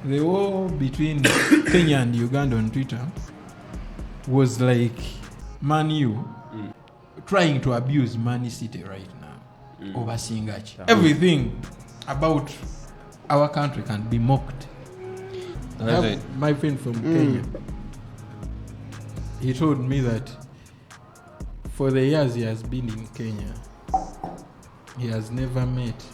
the war between Kenya and Uganda on Twitter was like Man U trying to abuse Man City right now over Singachi. Everything about our country can be mocked. I have my friend from Kenya. He told me that for the years he has been in Kenya, he has never met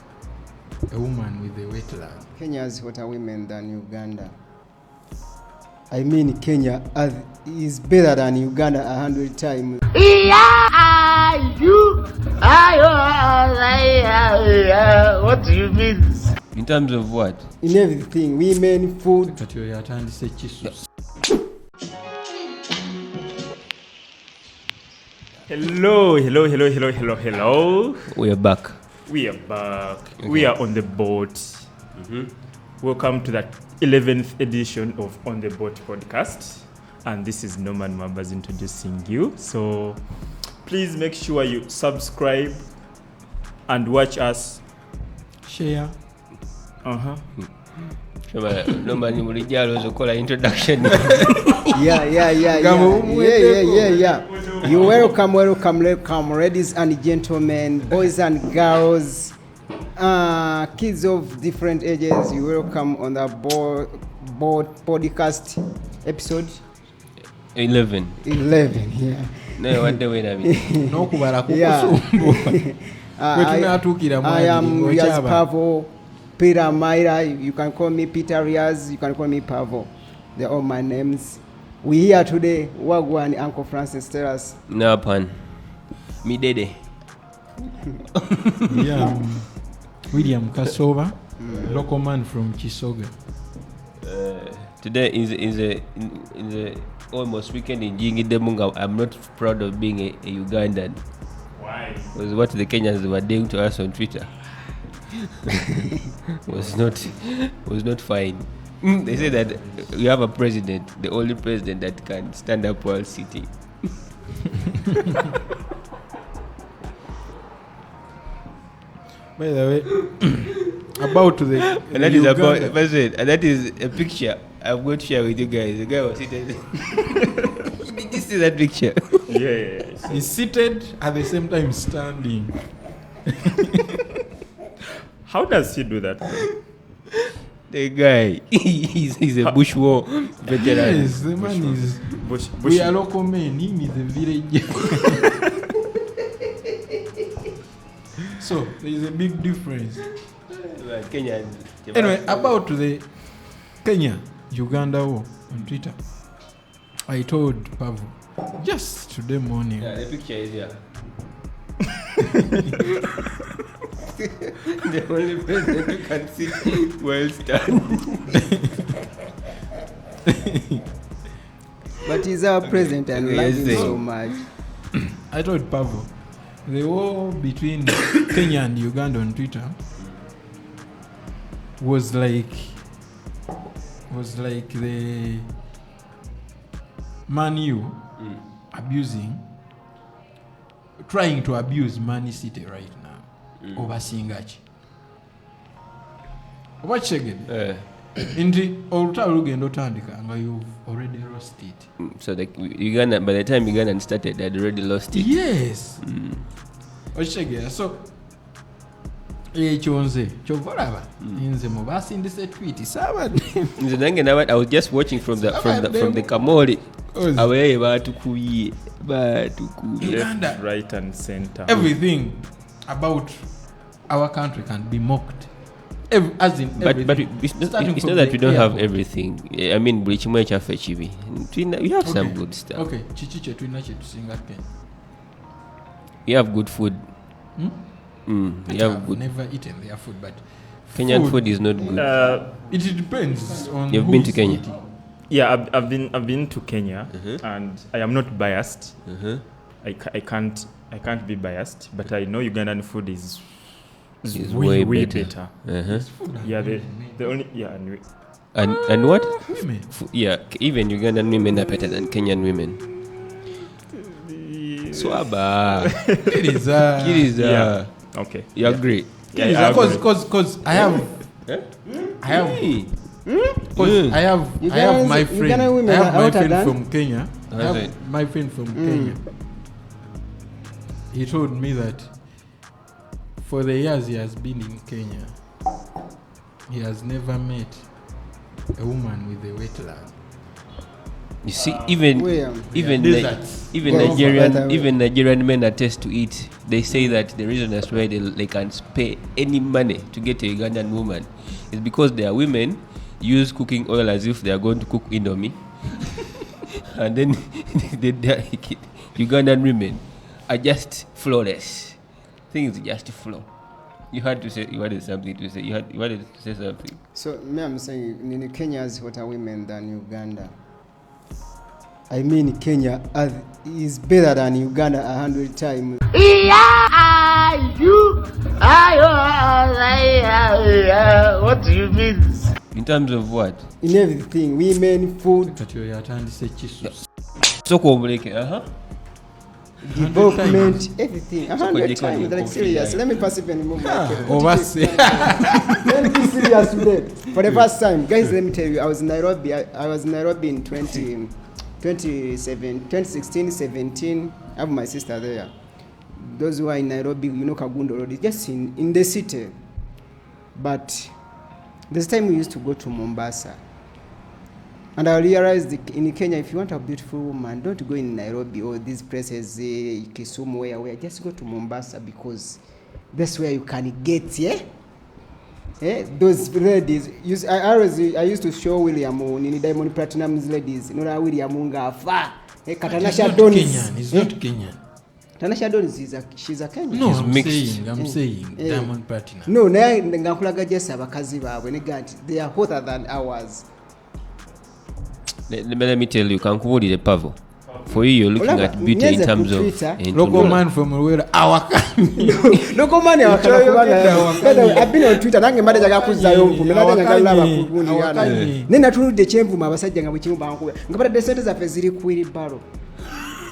a woman with a wetland. Kenya has hotter women than Uganda. I mean, Kenya is better than Uganda 100 times. What do you mean? In terms of what? In everything, women, food. Hello. We are back. Okay. We are on the boat. Welcome to the 11th edition of On the Boat podcast. And this is Norman Mambas introducing you. So please make sure you subscribe and watch us. Share. Norman Murijalo call introduction. Yeah. You're welcome, ladies and gentlemen, boys and girls, kids of different ages. You're welcome on the board podcast episode 11. Yeah. No, what do we mean? No kubara Yeah. I am Riaz Pavo, Peter Maira. You can call me Peter Riaz. You can call me Pavo. They're all my names. We here today. Wagwan, Uncle Francis, tell us. No, pan. Me dede. William Kasova, local man from Chisoga. Today is a almost weekend in Jingidemunga. I'm not proud of being a Ugandan. Why? Because what the Kenyans were doing to us on Twitter was not fine. They say that we have a president, the only president that can stand up while sitting. By the way, about the And that is about president, and that is a picture I'm going to share with you guys. The guy was seated. Did you see that picture? Yeah. He's seated at the same time standing. How does he do that? The guy, he's a bush war veteran. Yes, the man is. Bush. We are local men. Him is a village. So there is a big difference. Kenya. Anyway, about the Kenya-Uganda war on Twitter, I told Pavu just today morning. Yeah, the picture is here. The only president who can sit well standing. But he's our president and love him so much. I told Pavu the war between Kenya and Uganda on Twitter was like the Man U trying to abuse Man City right now over Singachi. What again? Indeed, you've already lost it. So Uganda, by the time Uganda started, they had already lost it. Yes. So I was just watching from the Kamori. Left, right, and center. Everything about our country can be mocked. But it's not that we don't have everything. I mean, we have some good stuff. Okay, you have good food. I've never eaten their food, but Kenyan food is not good. It depends on. You've been to Kenya? Eating. Yeah, I've been to Kenya, and I am not biased. I can't be biased, but I know Ugandan food is way better. Yeah, the only and what? Women. Even Ugandan women are better than Kenyan women. Swaba. Yeah. Okay. You agree? Yeah, because I have Because I have my friend from Kenya. My friend from Kenya. He told me that for the years he has been in Kenya, he has never met a woman with a wet lung. You see, even Nigerian men attest to it. They say that the reason that's why they can spare any money to get a Ugandan woman is because their women use cooking oil as if they are going to cook indomie, and then Ugandan women are just flawless. Things just flow. You wanted something to say. You wanted to say something. So me, I'm saying in Kenya is hotter women than Uganda. I mean Kenya is better than Uganda 100 times. What do you mean? In terms of what? In everything, women, food. So development, everything. 100 times. Like serious. Let me pass it and move. Let me be serious today. For the first time, guys, let me tell you, I was in Nairobi. I was in Nairobi in 2016, 17. I have my sister there. Those who are in Nairobi, you know Kagundo Road, just in the city. But this time we used to go to Mombasa. And I realized in Kenya, if you want a beautiful woman, don't go in Nairobi or these places, Kisumu, where. Just go to Mombasa because that's where you can get, those ladies. I used to show William in Diamond Platinum's ladies. You know, William Mungafa. Katanasha Donis. He's not Kenyan. Tanasha Donis she's a Kenyan. No, I'm saying Diamond Platinum. No, ngakulaga just abakazi bawe they are hotter than ours. Let me tell you, Kankubuli the Pavo. For you, you're looking at beauty in terms of local man from where our local man. I've been on Twitter. Nange made jaga kuzayo mkumela ngala bakuguni yana. Nena tunu de chemvu mabasajja ngabuchimu banku. Ngapata de sente za feziri kuiri baro.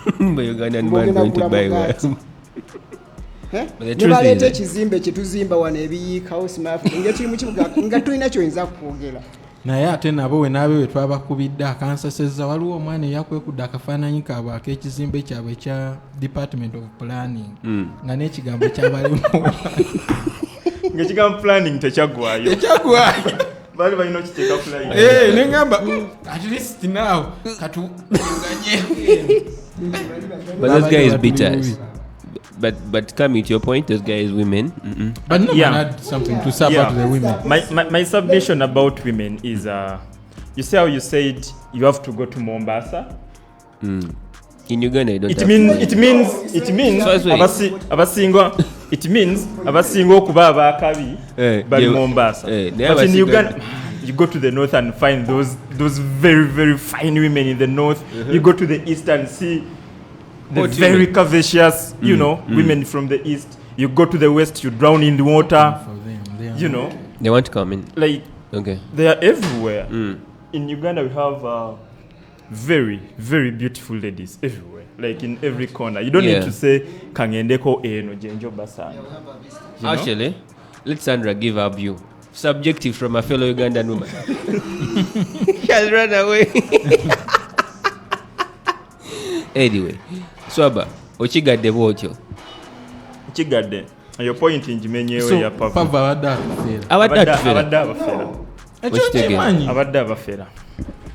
But Ugandan man going to buy one. Nibalete kizimbe kituzimba wana ebiyika house map. Ngati mukibuga ngatu inacho inza kwogera. Naye ate nabo we nabe twabakubidde akansasezza waliwo omwana eyakwekudde akafaananyi kaabwe ak'ekizimbe kyabwe ekya Department of Planning nga n'ekigambo kyabalimu ng'ekigambo planning tekyagwayo bali balina okiteeka flying neŋŋamba at least now katuganye. But those guys beat us. But coming to your point, those guys women. But no one had something to say about the women. My submission about women is you see how you said you have to go to Mombasa. In Uganda, you don't. It means abasinga okuba abakabi bali Mombasa. But in Uganda, you go to the north and find those very, very fine women in the north. You go to the east and see the very curvaceous, women from the east. You go to the west, you drown in the water. They want to come in. Like, they are everywhere. In Uganda, we have very, very beautiful ladies everywhere. Like in every corner. You don't need to say Kangendeko Eno Jenjo Basa. Actually, let Sandra give her view. Subjective from a fellow Ugandan woman. She has run away. Anyway, Swaba, ochigadde bwotyo. Ochigadde. Your point in Jimenyewe ya Pava. Pava abadde abafera.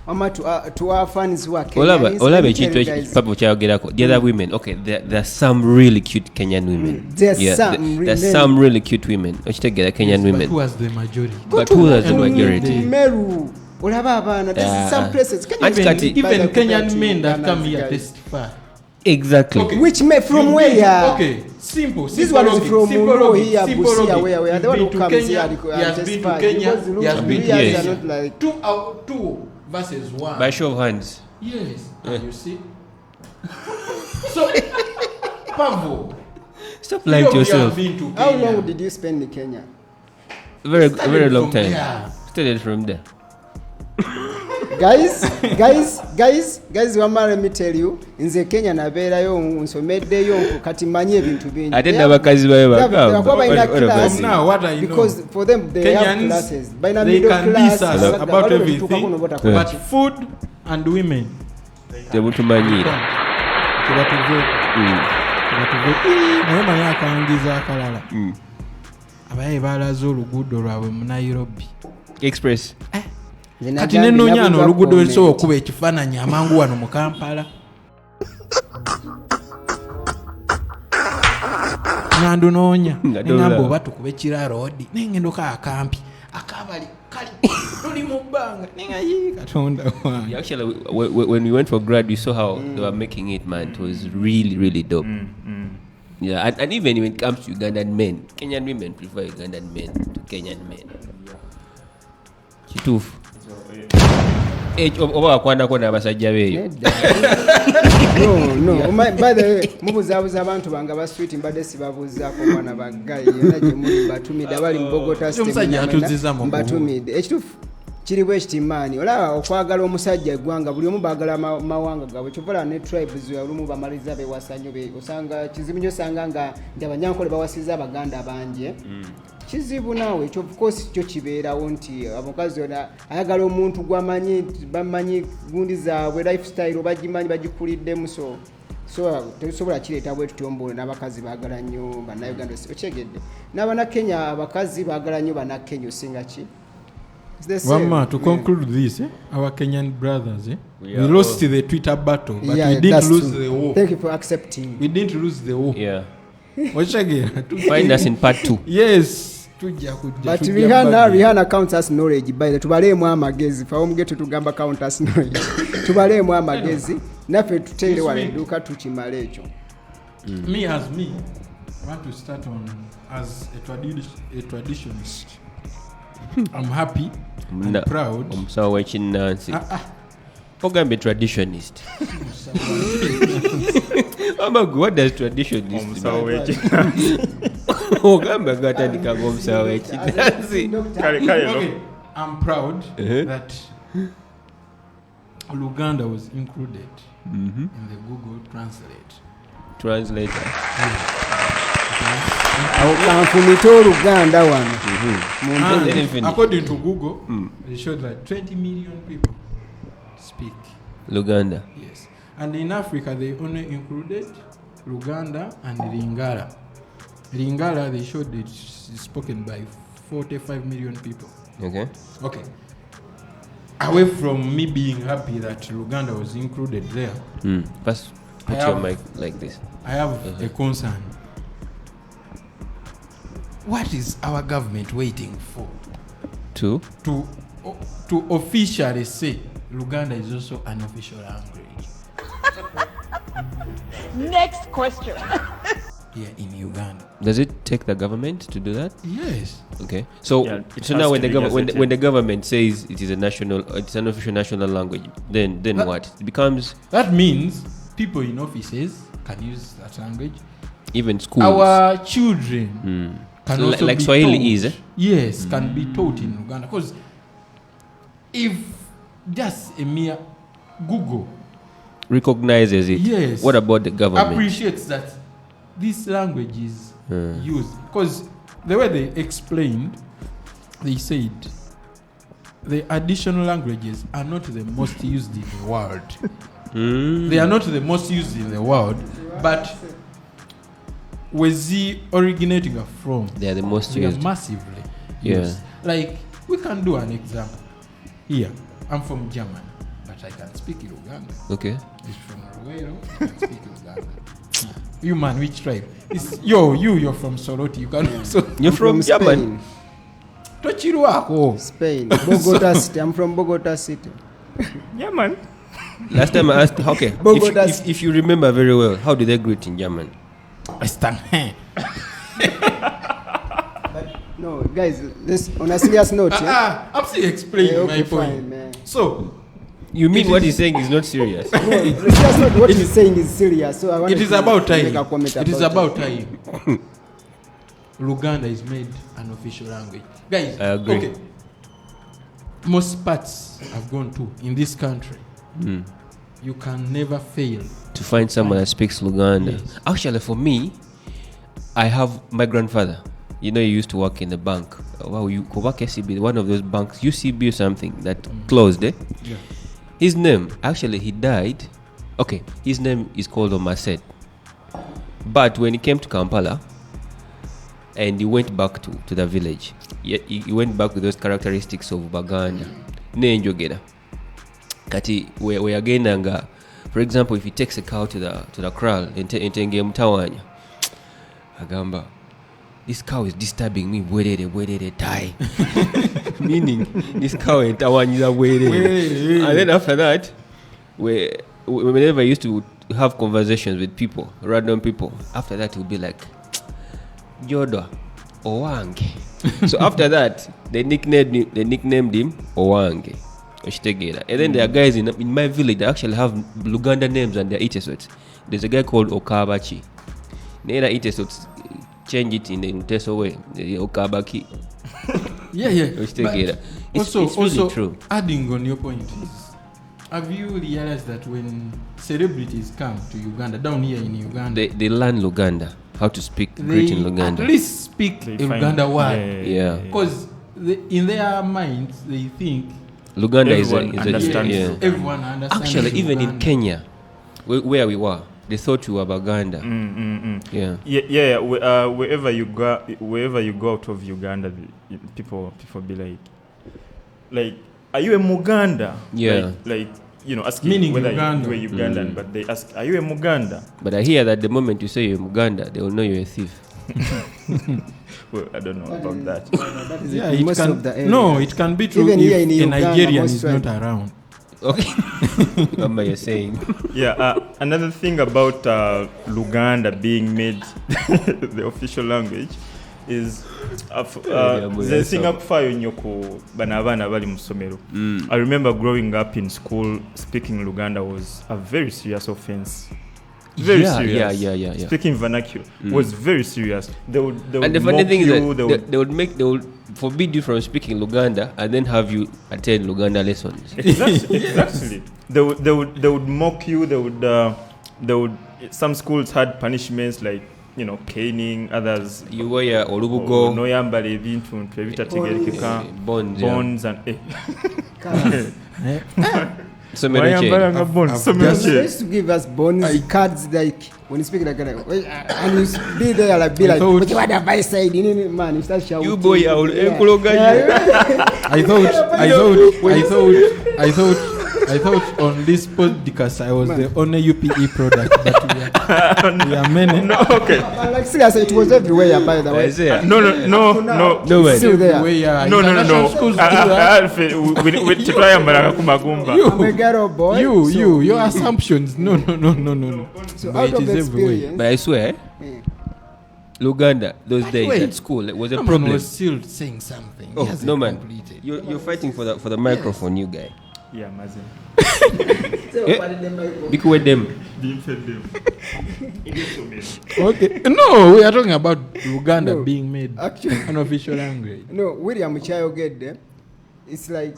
Mama to our fans who are Kenyan. Olaba ekintu Pava kyayogerako. The other women, okay, there are some really cute Kenyan women. There's some really cute women. Ochitegera Kenyan women. But who has the majority? Meru. There's some places. Even Kenyan men that come here testify. Exactly. Okay. Which from where? Okay, simple. This one is from Muro here, Busia, where the one who comes Kenya, here. He has been to Kenya. He has been to Kenya. Not like 2 versus 1. By show of hands. Yes. You see. So, Pavo. Stop lying to yourself. How long did you spend in Kenya? Very long time. Started from there. guys, let me tell you, nze Kenya nabeerayo nsomeddeyo kati manyi ebintu bingi. Ate n'abakazi bayo class. Now what I know, because for them they Kenyans, have classes. By they can class, diss us about everything, but food and women. tebutumanyira. Naye manya akangiza akalala. Abaye balaze oluguudo lwabwe mu Nairobi Express. Kati nenoonya ano oluguudo lwesobola okuba ekifaananyi amangu wano mu Kampala. Nandunoonya nengamba oba tukube Kira Road nengendo ka akampi akabali kali tuli mu bbanga nengayi Katonda wange. Actually, when we went for grad, we saw how they were making it, man. It was really, really dope. Yeah, and even when it comes to Ugandan men, Kenyan women prefer Ugandan men to Kenyan men. Kituufu. Oba akwanda kona abasajja beeyo. No. By the way, mubuzaabuza abantu bange ba street mbadde sibabuuzaako mwana baggayi yonna gye muli batumidde abali mu Bogota mbatumidde. Ekituufu kiri bwe kitimaani olaba okwagala omusajja eggwanga buli omu baagala mawanga gaabwe kyovala ne tribes olumu bamaliza bewasanyo osanga kizibu nnyo osanga nga nti abanyankole bawasiza abaganda bangi kizibu naawe ekyo of course kyo kibeerawo nti omukazi ona ayagala omuntu gwamanyi bamanyi gundi zaabwe lifestyle bagimanyi bagikuliddemu so tebisobola kireeta bwe tutyomboole n'abakazi baagala nnyo bannayuganda okyegedde n'abannakenya abakazi baagala nnyo bannakenya osinga ki. Wama, to conclude this, our Kenyan brothers, we lost the Twitter battle, but we didn't lose the war. Thank you for accepting. We didn't lose the war. Yeah. Watch again. Find us in part 2. Yes. But Rihanna counts as knowledge. By the tubalemu amagezi. For home get to gamba count as knowledge. Tubalemu amagezi. Nafe tutele wale duka tuchimale echo. Me, I want to start on as a traditionist. I'm happy and proud. I'm so watching Nancy. Ogambe traditionist. What does traditionist mean? Ogambe gatandika gomsa watching Nancy. Okay, I'm proud that Luganda was included in the Google Translator. Luganda one. According to Google, they showed that 20 million people speak Luganda. Yes. And in Africa, they only included Luganda and Lingala. Lingala, they showed it's spoken by 45 million people. Okay. Away from me being happy that Luganda was included there, Put your mic like this. I have a concern. What is our government waiting for? To officially say Luganda is also an official language. Next question. Here in Uganda. Does it take the government to do that? Yes. Okay. So now when the government says it's an official national language, then what? It becomes. That means people in offices can use that language. Even schools. Our children can also like be Swahili taught. is. Yes, can be taught in Uganda. Because if just a mere Google recognizes it, yes, what about the government? Appreciates that this language is used. Because the way they explained, they said the additional languages are not the most used in the world. They are not the most used in the world, but where they originating from, they are the most used. Massively used. Like, we can do an example. Here, I'm from Germany, but I can speak Uganda. Okay. It's from Ruwero, I can speak Uganda. You man, which tribe? You're from Soroti. You can also. You're from Spain. Spain. Bogota City. I'm from Bogota City. Yeah, man. Last time I asked, okay, if you remember very well, how did they greet in German? No, guys, this on a serious note. I'm still explaining my point. Man. So, you mean what he's saying is not serious? No, that's not what he's saying is serious. So I want it is about time. Make a comment it is about time. Luganda is made an official language. Guys, I agree. Okay. most parts I've gone to in this country, you can never fail to find someone that speaks Luganda. Yes. Actually, for me, I have my grandfather. You know, he used to work in the bank. Wow, you go back SCB, one of those banks, UCB or something that closed. Yeah. His name, actually, he died. Okay, his name is called Omaset. But when he came to Kampala and he went back to the village, he went back with those characteristics of Baganda. Nenjogera. Kati, we again, for example, if he takes a cow to the kraal and tenge mtawanya, agamba, this cow is disturbing me, where they die. Meaning, this cow and tawanya is where. And then after that, whenever I used to have conversations with people, random people, after that it would be like, Jodo, Owange. So after that, they nicknamed him Owange. And then there are guys in my village that actually have Luganda names and their itesots. There's a guy called Okabachi. Nera itesots change it in the Uteso way. Okabaki. Yeah. It's Also, really true. Adding on your point is, have you realized that when celebrities come to Uganda, down here in Uganda, They learn Luganda, how to speak great in Luganda. at least speak a Luganda word. Yeah. Because in their minds, they think Luganda Everyone is understands. yeah. everyone understands. Actually, even in Luganda. Kenya, where we were, they thought we were Baganda. Yeah. Wherever you go out of Uganda, people be like, are you a Muganda? Yeah. Like asking Meaning whether Uganda. you were Ugandan, but they ask, are you a Muganda? But I hear that the moment you say you're Uganda, they will know you're a thief. Well, I don't know about that. That is Yeah, in it most can, of the areas. no, it can be true Even if here in a Uganda, Nigerian most is not tribe. around. Okay. Remember you're saying. Yeah. Another thing about Luganda being made the official language is I remember growing up in school, speaking Luganda was a very serious offense. Very serious. Yeah. Speaking vernacular was very serious. They would And the funny mock thing is you, that they would forbid you from speaking Luganda and then have you attend Luganda lessons. Exactly. They would mock you. They would. Some schools had punishments like caning. Others You wear Olubugo, noyambala ebintu ebitategerekeka, bonds and so many wayambalanga bonds. So They many used to give us bonus cards like when you speak like that, and you be there like be like, thought- what have I said? Man, you start shouting. You boy, I will enkologa I thought on this podcast I was the only UPE product, but we are many. No, okay. Like seriously, it was everywhere by the way. No, man. Still there. no. Twayambalanga ku magumba. I'm a ghetto boy. Your assumptions. No. So But out it of is everywhere. experience, But I swear, Luganda, those days Wait. at school, it was a Someone problem. was still saying something. He Oh, hasn't no man. completed. You're fighting for the microphone, you guy. Yeah, mazin. Because with them. Being fed them. Okay. No, we are talking about Uganda No. being made Actually- an official language. no, William Chayo get there. It's like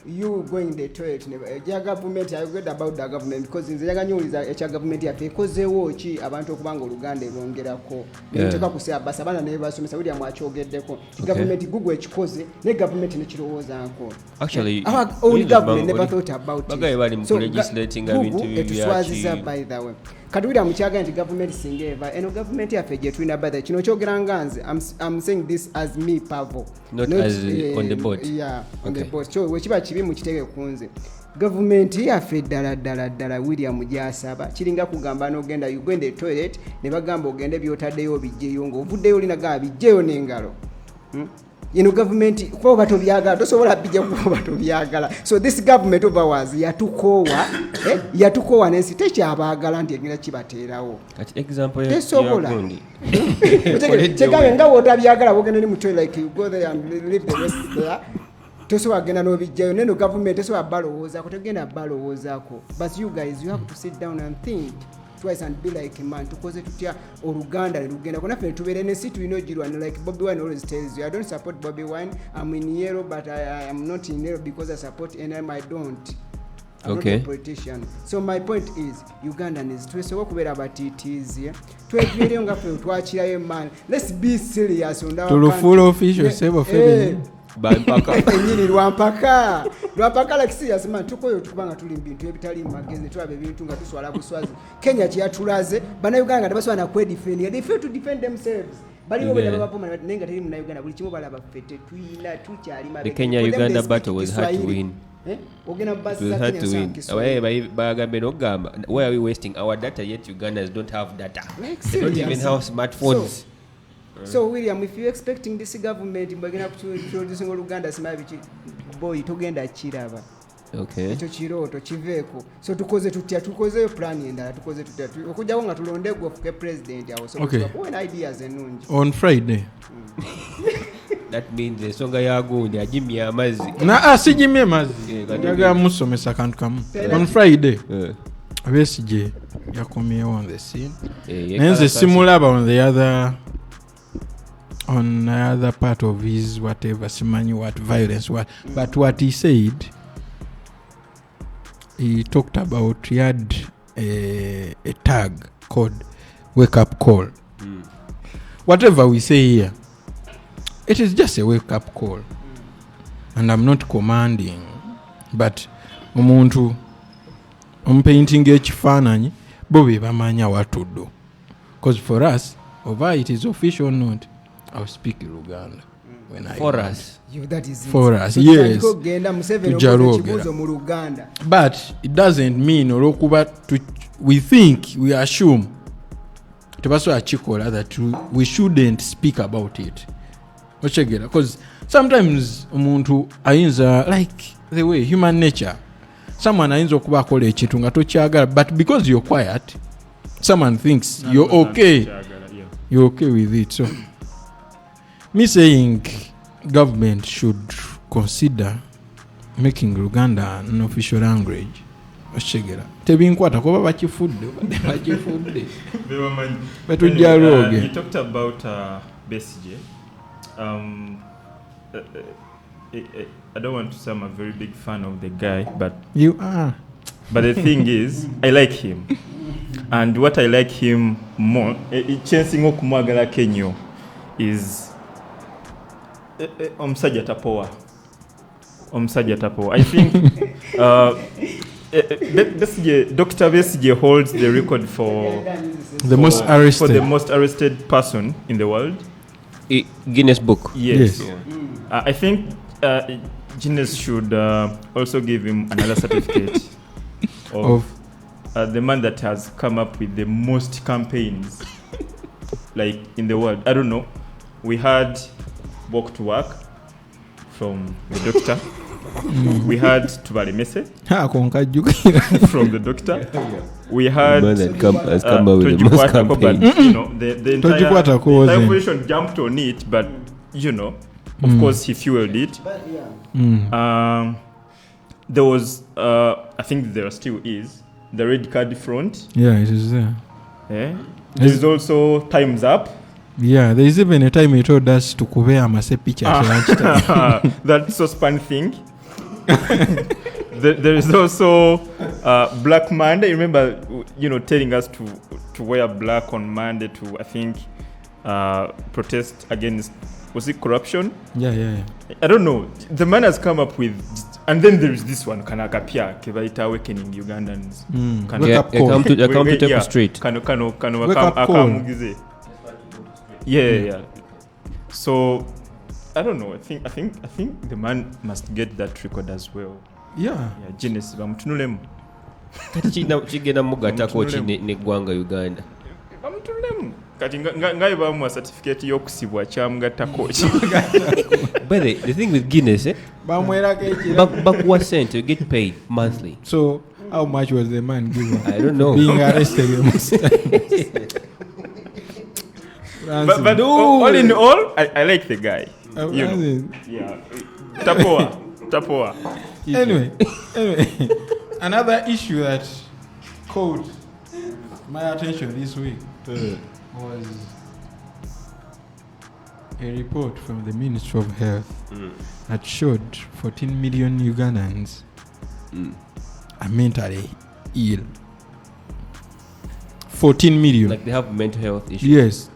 you going the toilet. The government, I get about the government because in the Yaganyu government yakozewo ki abantu okubanga Oluganda ebongerako. Nteka kusema basa bana ne basomesa William achogeddeko. Government Google ekikoze ne government ne kirowoozaako. Actually, Our own government never thought about Bagaye bali mu legislating ebintu etuswaziza byaki. by the way. Kati William Chaga nti government singa eva eno government yaffe gye tulina by the kino kyogera nganze I'm saying this as me Pavo Not as on the board. Yeah, on Okay. the board. So wekiba kibi mu kitege kunze government yaffe ddala William gyasaba kiringa kugamba n'ogenda Uganda toilet ne bagamba ogende byotaddeyo bijjeyo ng'ovuddeyo olinaga bijjeyo n'engalo. Government kuba batobyagala tosobola bijja kuba batobyagala. So this government of ours yatukoowa n'ensi tekyabaagala nti egenda kibateerawo. Kati example Tesobola. gundi. Tegabe nga wotabyagala wogenda ne mutoy like you go there and leave the rest there. Tosobola genda n'obijjayo neno government tesobola balowoozaako tegenda balowoozaako. But you guys you have to sit down and think. twice and be like man tukoze tutya Oluganda lugenda kona fe tubere ne situ ino jirwana like Bobby Wine always tells you I don't support Bobby Wine. I'm in yellow but I am not in yellow because I support NM. I don't. I'm not a politician. So my point is Ugandan is twesobola kubera batitizi twegere nga fe twachirayo man. Let's be serious on that. To full official sebo fe bampaka enyini lwampaka like serious man tukoyo tukubanga tuli mbintu ebitali magezi twabe bintu nga tuswala buswazi Kenya kyatulaze bana Uganda baswana kwe defend they fail to defend themselves bali obera babapoma nenga tali mu Uganda buli kimu balaba fete twina tukyali mabe the Kenya Uganda battle was hard to win. Ogena basi we had to win. Why are we wasting our data yet Ugandans don't have data? Like they don't even have smartphones. So William, if you're expecting this government mbagena kuproducing Uganda simabi boy togenda chiraba. Okay. Echo chiroto chiveko. So tukoze plan endala tukoze tutya. Okujawo nga tulonde gwofuke president yawo. So when ideas enungi. On Friday. That means ensonga yagundi ajimya amazi. Sijimye amazi. Jaga musomesa kantu kamu. On Friday. Abesije yakomyewo on the scene. Nenze simulaba on the other part of his whatever simanyi what violence what but what he said, he talked about, he had a tag called wake up call. Whatever we say here, it is just a wake up call, and I'm not commanding, but omuntu painting ekifaananyi bo be bamanya what to do, because for us over it is official or not, I'll speak Luganda when I for want. us. That is for us, so yes. Muruganda. But it doesn't mean we think, we assume that we shouldn't speak about it. Because sometimes umuntu ayinza, like the way human nature, someone ayinza okuba akola ekintu nga tokyagala, but because you're quiet, someone thinks you're okay. You're okay with it. So me saying government should consider making Luganda an official language. Tebinkwata kuba bakifudde. But we dialogue. You talked about Besigye. I don't want to say I'm a very big fan of the guy, but you are. But the thing is, I like him. And what I like him more, chasing okumwagala Kenyo, is omusajja tapowa. I think Dr. Besigye holds the record for the most arrested person in the world. Guinness Book. Yes. I think Guinness should also give him another certificate of the man that has come up with the most campaigns like in the world. I don't know. We had Walk to Work from the doctor. We had Tubali Mese from the doctor. We had the entire population jumped on it, but of course he fueled it. There was I think there still is the red card front. Yeah, it is there. Yeah. There's also Time's Up. Yeah, there is even a time he told us to cover a picture at lunchtime. That saucepan thing. There is also Black Monday. Remember, telling us to wear black on Monday to, I think, protest against, was it corruption? Yeah. I don't know. The man has come up with, and then there is this one, Kanaka Pia, Kevaita Awakening Ugandans. Come to Temple Street. Yeah. So I don't know. I think the man must get that record as well. Yeah. Genesis bamutunulemu. Kati kigenda mugatako ne gwanga Uganda. Bamutunulemu. Kati ngai bamu certificate yokusibwa kyamugatako. But the thing with Guinness, bamweraka ekira. Back what cent you get paid monthly. So how much was the man given? I don't know. Being arrested. But all in all, I like the guy. Yeah. Tapoa. Anyway, another issue that caught my attention this week was a report from the Ministry of Health that showed 14 million Ugandans are mentally ill. 14 million. Like they have mental health issues. Yes.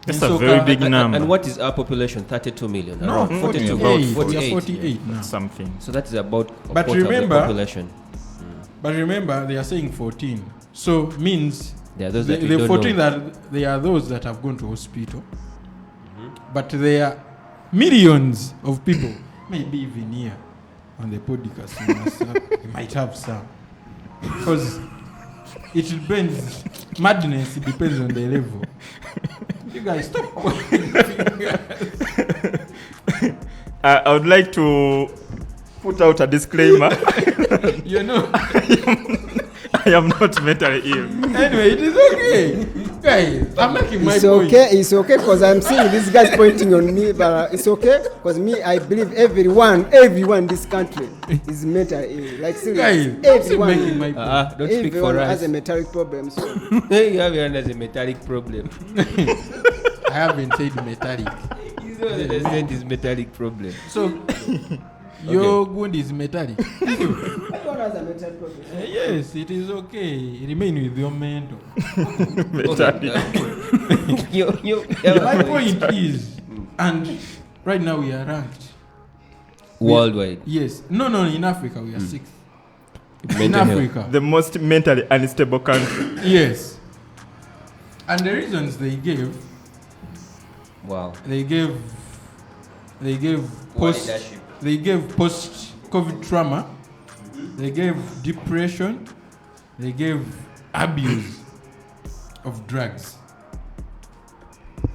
That's a very big number. And what is our population? 32 million. No, Around 48. About 48. 48. 48 now. Something. So that is about a But quarter remember- of the population. But remember, they are saying 14. So means There are those the, that we the don't 14 know. that they are those that have gone to hospital. But there are millions of people, maybe even here on the podcast. You might have some. Because it depends. Madness, it depends on the level. You guys stop. I would like to put out a disclaimer. You know. I am not mentally ill. Anyway, it is okay. Guys, I'm making my It's point. okay. It's okay because I'm seeing these guys pointing on me, but it's okay because me, I believe everyone in this country is mentally ill. Like seriously, Guys, I'm still making my everyone, point. Don't speak everyone for has us. a metallic problem. So Everyone has a metallic problem. I haven't said metallic. He's the one that said his metallic problem. So, your wound is metallic. everyone has a metallic problem. Yes, it is okay. Remain with your mental. My point is, and right now we are ranked. Worldwide. Yes. No, in Africa we are sixth. In Mental health. Africa. The most mentally unstable country. Yes. And the reasons they gave, Wow. they gave post COVID trauma, they gave depression, they gave abuse of drugs.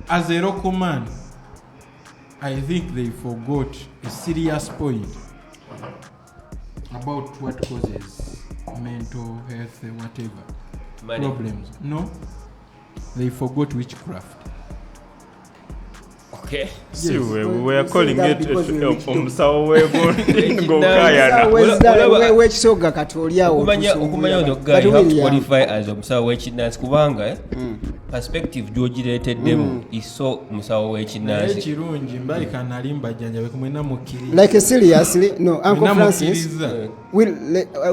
As a local man, I think they forgot a serious point about what causes mental health, whatever Money. problems. No, they forgot witchcraft. Okay. See, we Well, were you calling say that it because we reached wekisoga kati oliawo okumanya ono guy you have to qualify as omusawo w'ekinnansi kubanga perspective gy'ogireeteddemu iso musawo Naye w'ekinnansi kirungi mbalika nali mbajjanjabe kumwena mukkiriza. like seriously no Uncle Mwena Francis mukkiriza.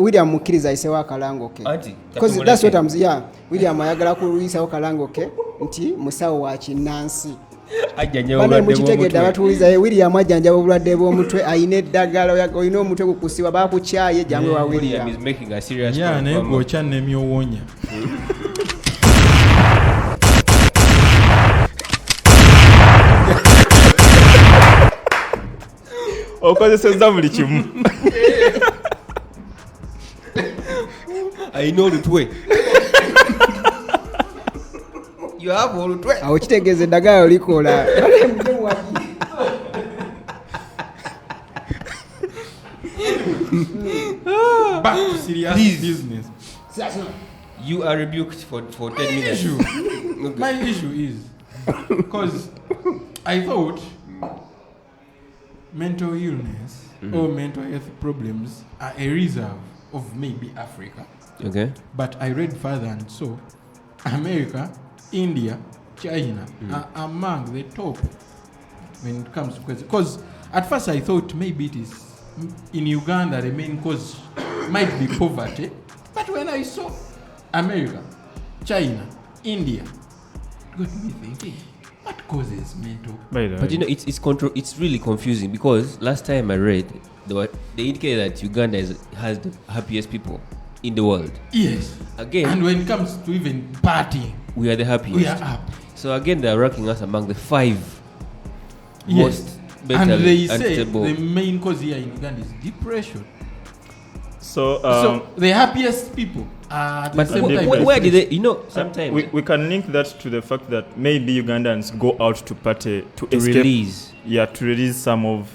William mukkiriza ayisewo akalango ke Anti, because that's what I'm yeah William ayagala kuyisawo kalango ke nti musawo wa kinnansi ajjanjaba bane obulwadde mukitegedde bw'omutwe. abatuuliza William ajjanjaba obulwadde bw'omutwe ayina eddagala olina omutwe gukusibwa bakukyaye jangwe wa William is William making a serious Yeah, point naye kwamba- gwokya nemyowonya. okozesezza buli kimu. ayina olutwe you have olutwe awo kitegeeza eddagala olikola Back to serious Please. business. you are rebuked for 10 minutes Issue. My issue is because I thought mental illness or mental health problems are a reserve of maybe Africa. okay But I read further and saw America, India, China are among the top when it comes to cause. Because at first I thought maybe it is in Uganda the main cause might be poverty. But when I saw America, China, India, it got me thinking, what causes mental? By the but you know it's really confusing because last time I read they indicated that Uganda has the happiest people in the world. Yes. Again, And when it comes to even partying, we are the happiest. we are up. So again, they are ranking us among the 5 Yes. most And mentally they say unstable. the main cause here in Uganda is depression. So, So the happiest people are at the But same time. where did they? You know, sometimes we can link that to the fact that maybe Ugandans go out to party to to escape. release. Yeah, to release some of,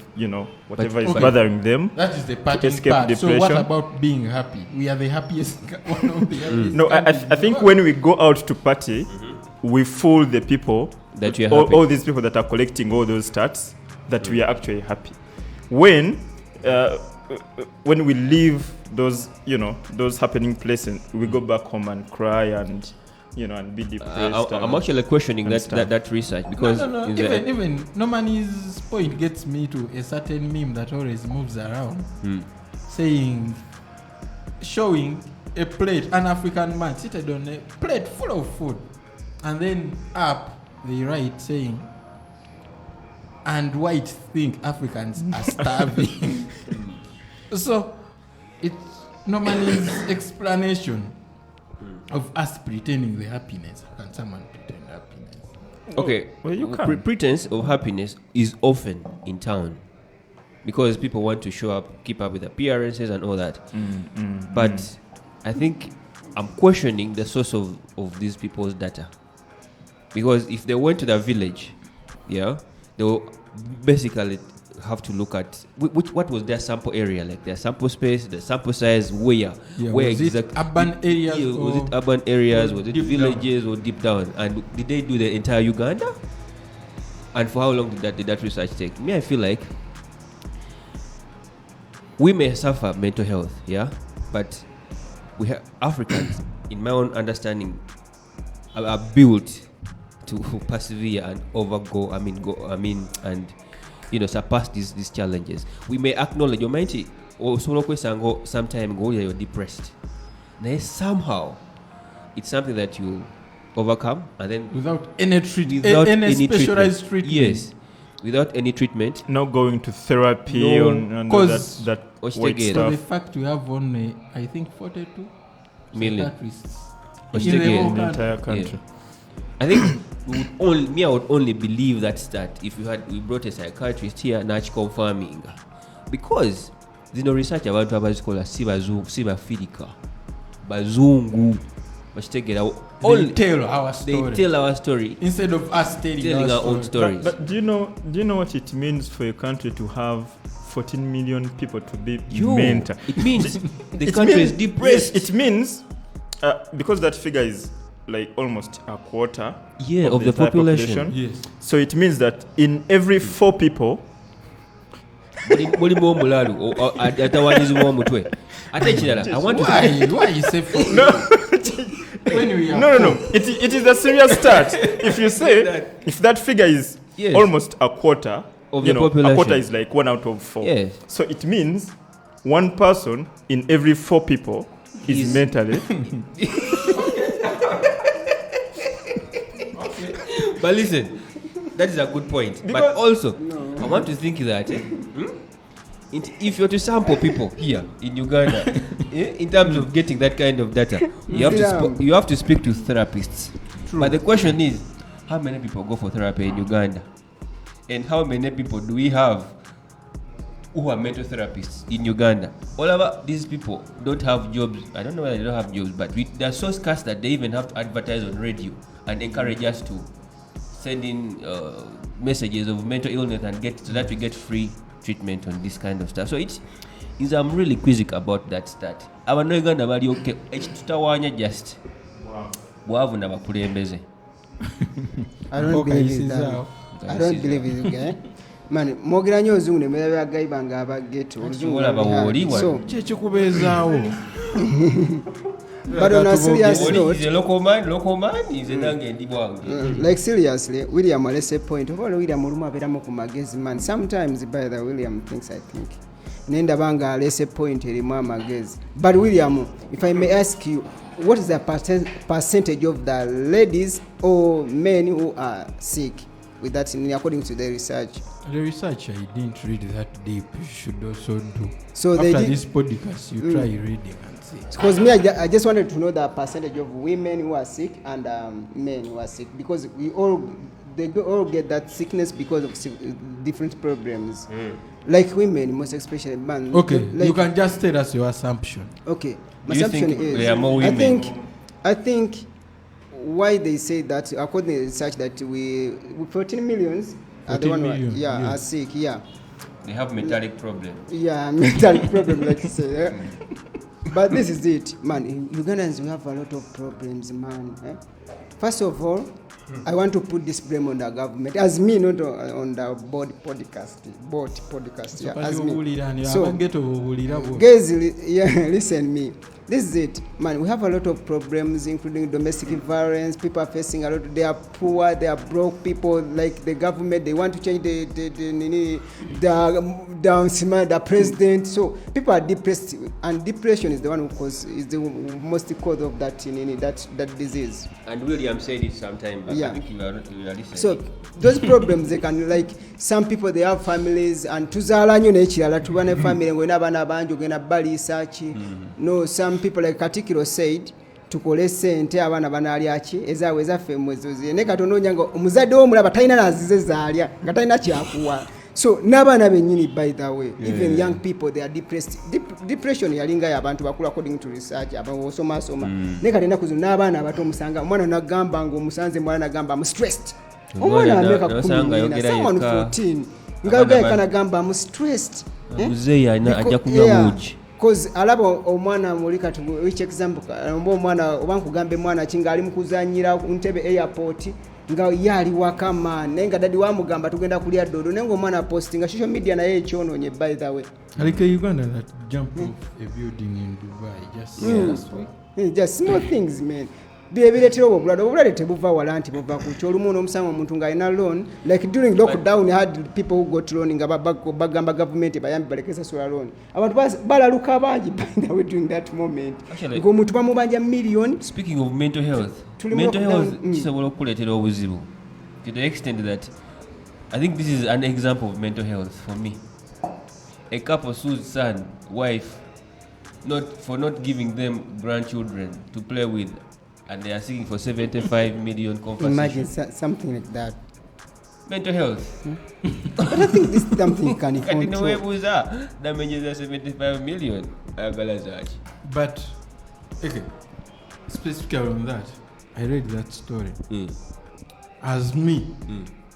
whatever is okay. bothering them. That is the partying escape part. So what depression. about being happy? We are the happiest. One of the happiest. No, I countries in think the when we go out to party, we fool the people, That we are happy. all these people that are collecting all those stats, that we are actually happy. When when we leave those, those happening places, we go back home and cry and, and be depressed. I'm actually questioning that research because no. Even Normani's point gets me to a certain meme that always moves around, showing a plate, an African man seated on a plate full of food, and then up they write saying, and whites think Africans are starving. So it's Normani's explanation of us pretending the happiness. How can someone pretend happiness? Okay, well, you can. Pretense of happiness is often in town because people want to show up, keep up with appearances and all that. But I think I'm questioning the source of these people's data, because if they went to the village, they will basically have to look at what was their sample area, like their sample space, the sample size, where was exactly it urban areas, was it urban areas, was it villages down, or deep down, and did they do the entire Uganda? And for how long did that research take? Me, I feel like we may suffer mental health, but we have Africans, in my own understanding, are built to persevere and and surpass these challenges. We may acknowledge your mind also sometime go you're depressed. Now somehow it's something that you overcome, and then without any specialized treatment. Yes, without any treatment. Not going to therapy because that white stuff. The fact we have only, I think, 42 million in the entire country. Yeah. I think I would only believe that stat if we brought a psychiatrist here and confirming, because there's no research about what is called a Sibafirika, Bazungu. They tell our story instead of us telling our own stories. But do you know what it means for a country to have 14 million people to be mental? It means the country is depressed. Yes, it means because that figure is like almost a quarter of the population. Yes. So it means that in every 4 people I want to why you say 4? No. It is a serious stat. If you say if that figure is almost a quarter of the population, a quarter is like 1 out of 4. Yes. So it means 1 person in every 4 people is mentally. But listen, that is a good point. But also, I want to think that if you're to sample people here in Uganda, in terms of getting that kind of data, you have to speak to therapists. True. But the question is, how many people go for therapy in Uganda? And how many people do we have who are mental therapists in Uganda? All of these people don't have jobs. I don't know whether they don't have jobs, but they're so scarce that they even have to advertise on radio and encourage us to send in messages of mental illness and so that we get free treatment on this kind of stuff. So I'm really quizzical about that stat. Our Uganda bali okay. Tutawanya just. Wavu na bakulembeze. I don't believe that. I don't believe it, okay? Man, mogira nyo ozungu ne mera bagaiba nga abageto ozungu so kyekikubeezaawo. But on a serious note, he's a local man, he's a nangendi bwange. Like seriously, William let's say point. Obolo William muluma aberamu ku magezi man. Sometimes by the William thinks I think. Nenda banga let's say point erimu amagezi. But William, if I may ask you, what is the percentage of the ladies or men who are sick with that according to the research? The research I didn't read that deep. You should also do. So after this podcast, you try reading and see. Because me, I just wanted to know the percentage of women who are sick and men who are sick, because they all get that sickness because of different problems. Like women, most especially men. Okay, you can just tell us your assumption. Okay, my assumption is there are more women? I think why they say that, according to research, that we 14 millions are the one who are sick. Yeah, they have metallic problem. Yeah, metallic problem, like you say. But this is it, man. In Ugandans, we have a lot of problems, man. First of all, I want to put this blame on the government. As me, not on the board podcast. Yeah, as me. So, guys, listen me. This is it, man. We have a lot of problems, including domestic violence. People are facing a lot. They are poor. They are broke people. Like the government, they want to change the president. So people are depressed, and depression is the one is the most cause of that disease. And William said it sometime back. Yeah. I think you are listening. So those problems, they can, like, some people, they have families, and tuzala nyo nechirala tubane family ngo nabana banjo gena bali sachi. No, some people, like Katikiro said, tukole sente abana banalyachi ezawe ezaffe mwezozi ne katono nyango omuzadde omulaba talina nazize zaalya nga talina kyakuwa. So n'abaana bennyini, by the way, even young people, they are depressed. Depression yalinga y'abantu bakulu according to research abasoma ne kati ennaku zino n'abaana abato omusanga omwana nagamba ng'omusanze mwana nagamba I'm stressed. Omwana ameka 14 someone 14 ngayogera kanagamba I'm stressed. Muzeeyi ajja kunywa mugi. Cause alaba omwana muri kati which example omwana obankugambe mwana kinga ali mukuzanyira Ntebe airport nga yali wakama nenga dadi wamugamba tugenda kulya dodo nenga omwana posting social media na yeye kyononye. By the way, like Uganda that jump off a building in Dubai just small things, man. Birebiretera obulwadde tebuva wala nti buva ku kyolumu n'omusango omuntu ng'alina loan, like during lockdown we had people who got loan nga bagamba government bayambi balekesa sola loan. Abantu balaluka bangi by the way during that moment. Ng'omuntu bamubanja million. Speaking of mental health kisobola okukuleetera obuzibu to the extent that I think this is an example of mental health for me. A couple sues son, wife, for not giving them grandchildren to play with, and they are seeking for 75 million compensation. Imagine something like that. Mental health. But I think this is something you can control. Damages are 75 million. But, okay, specifically on that, I read that story. As me,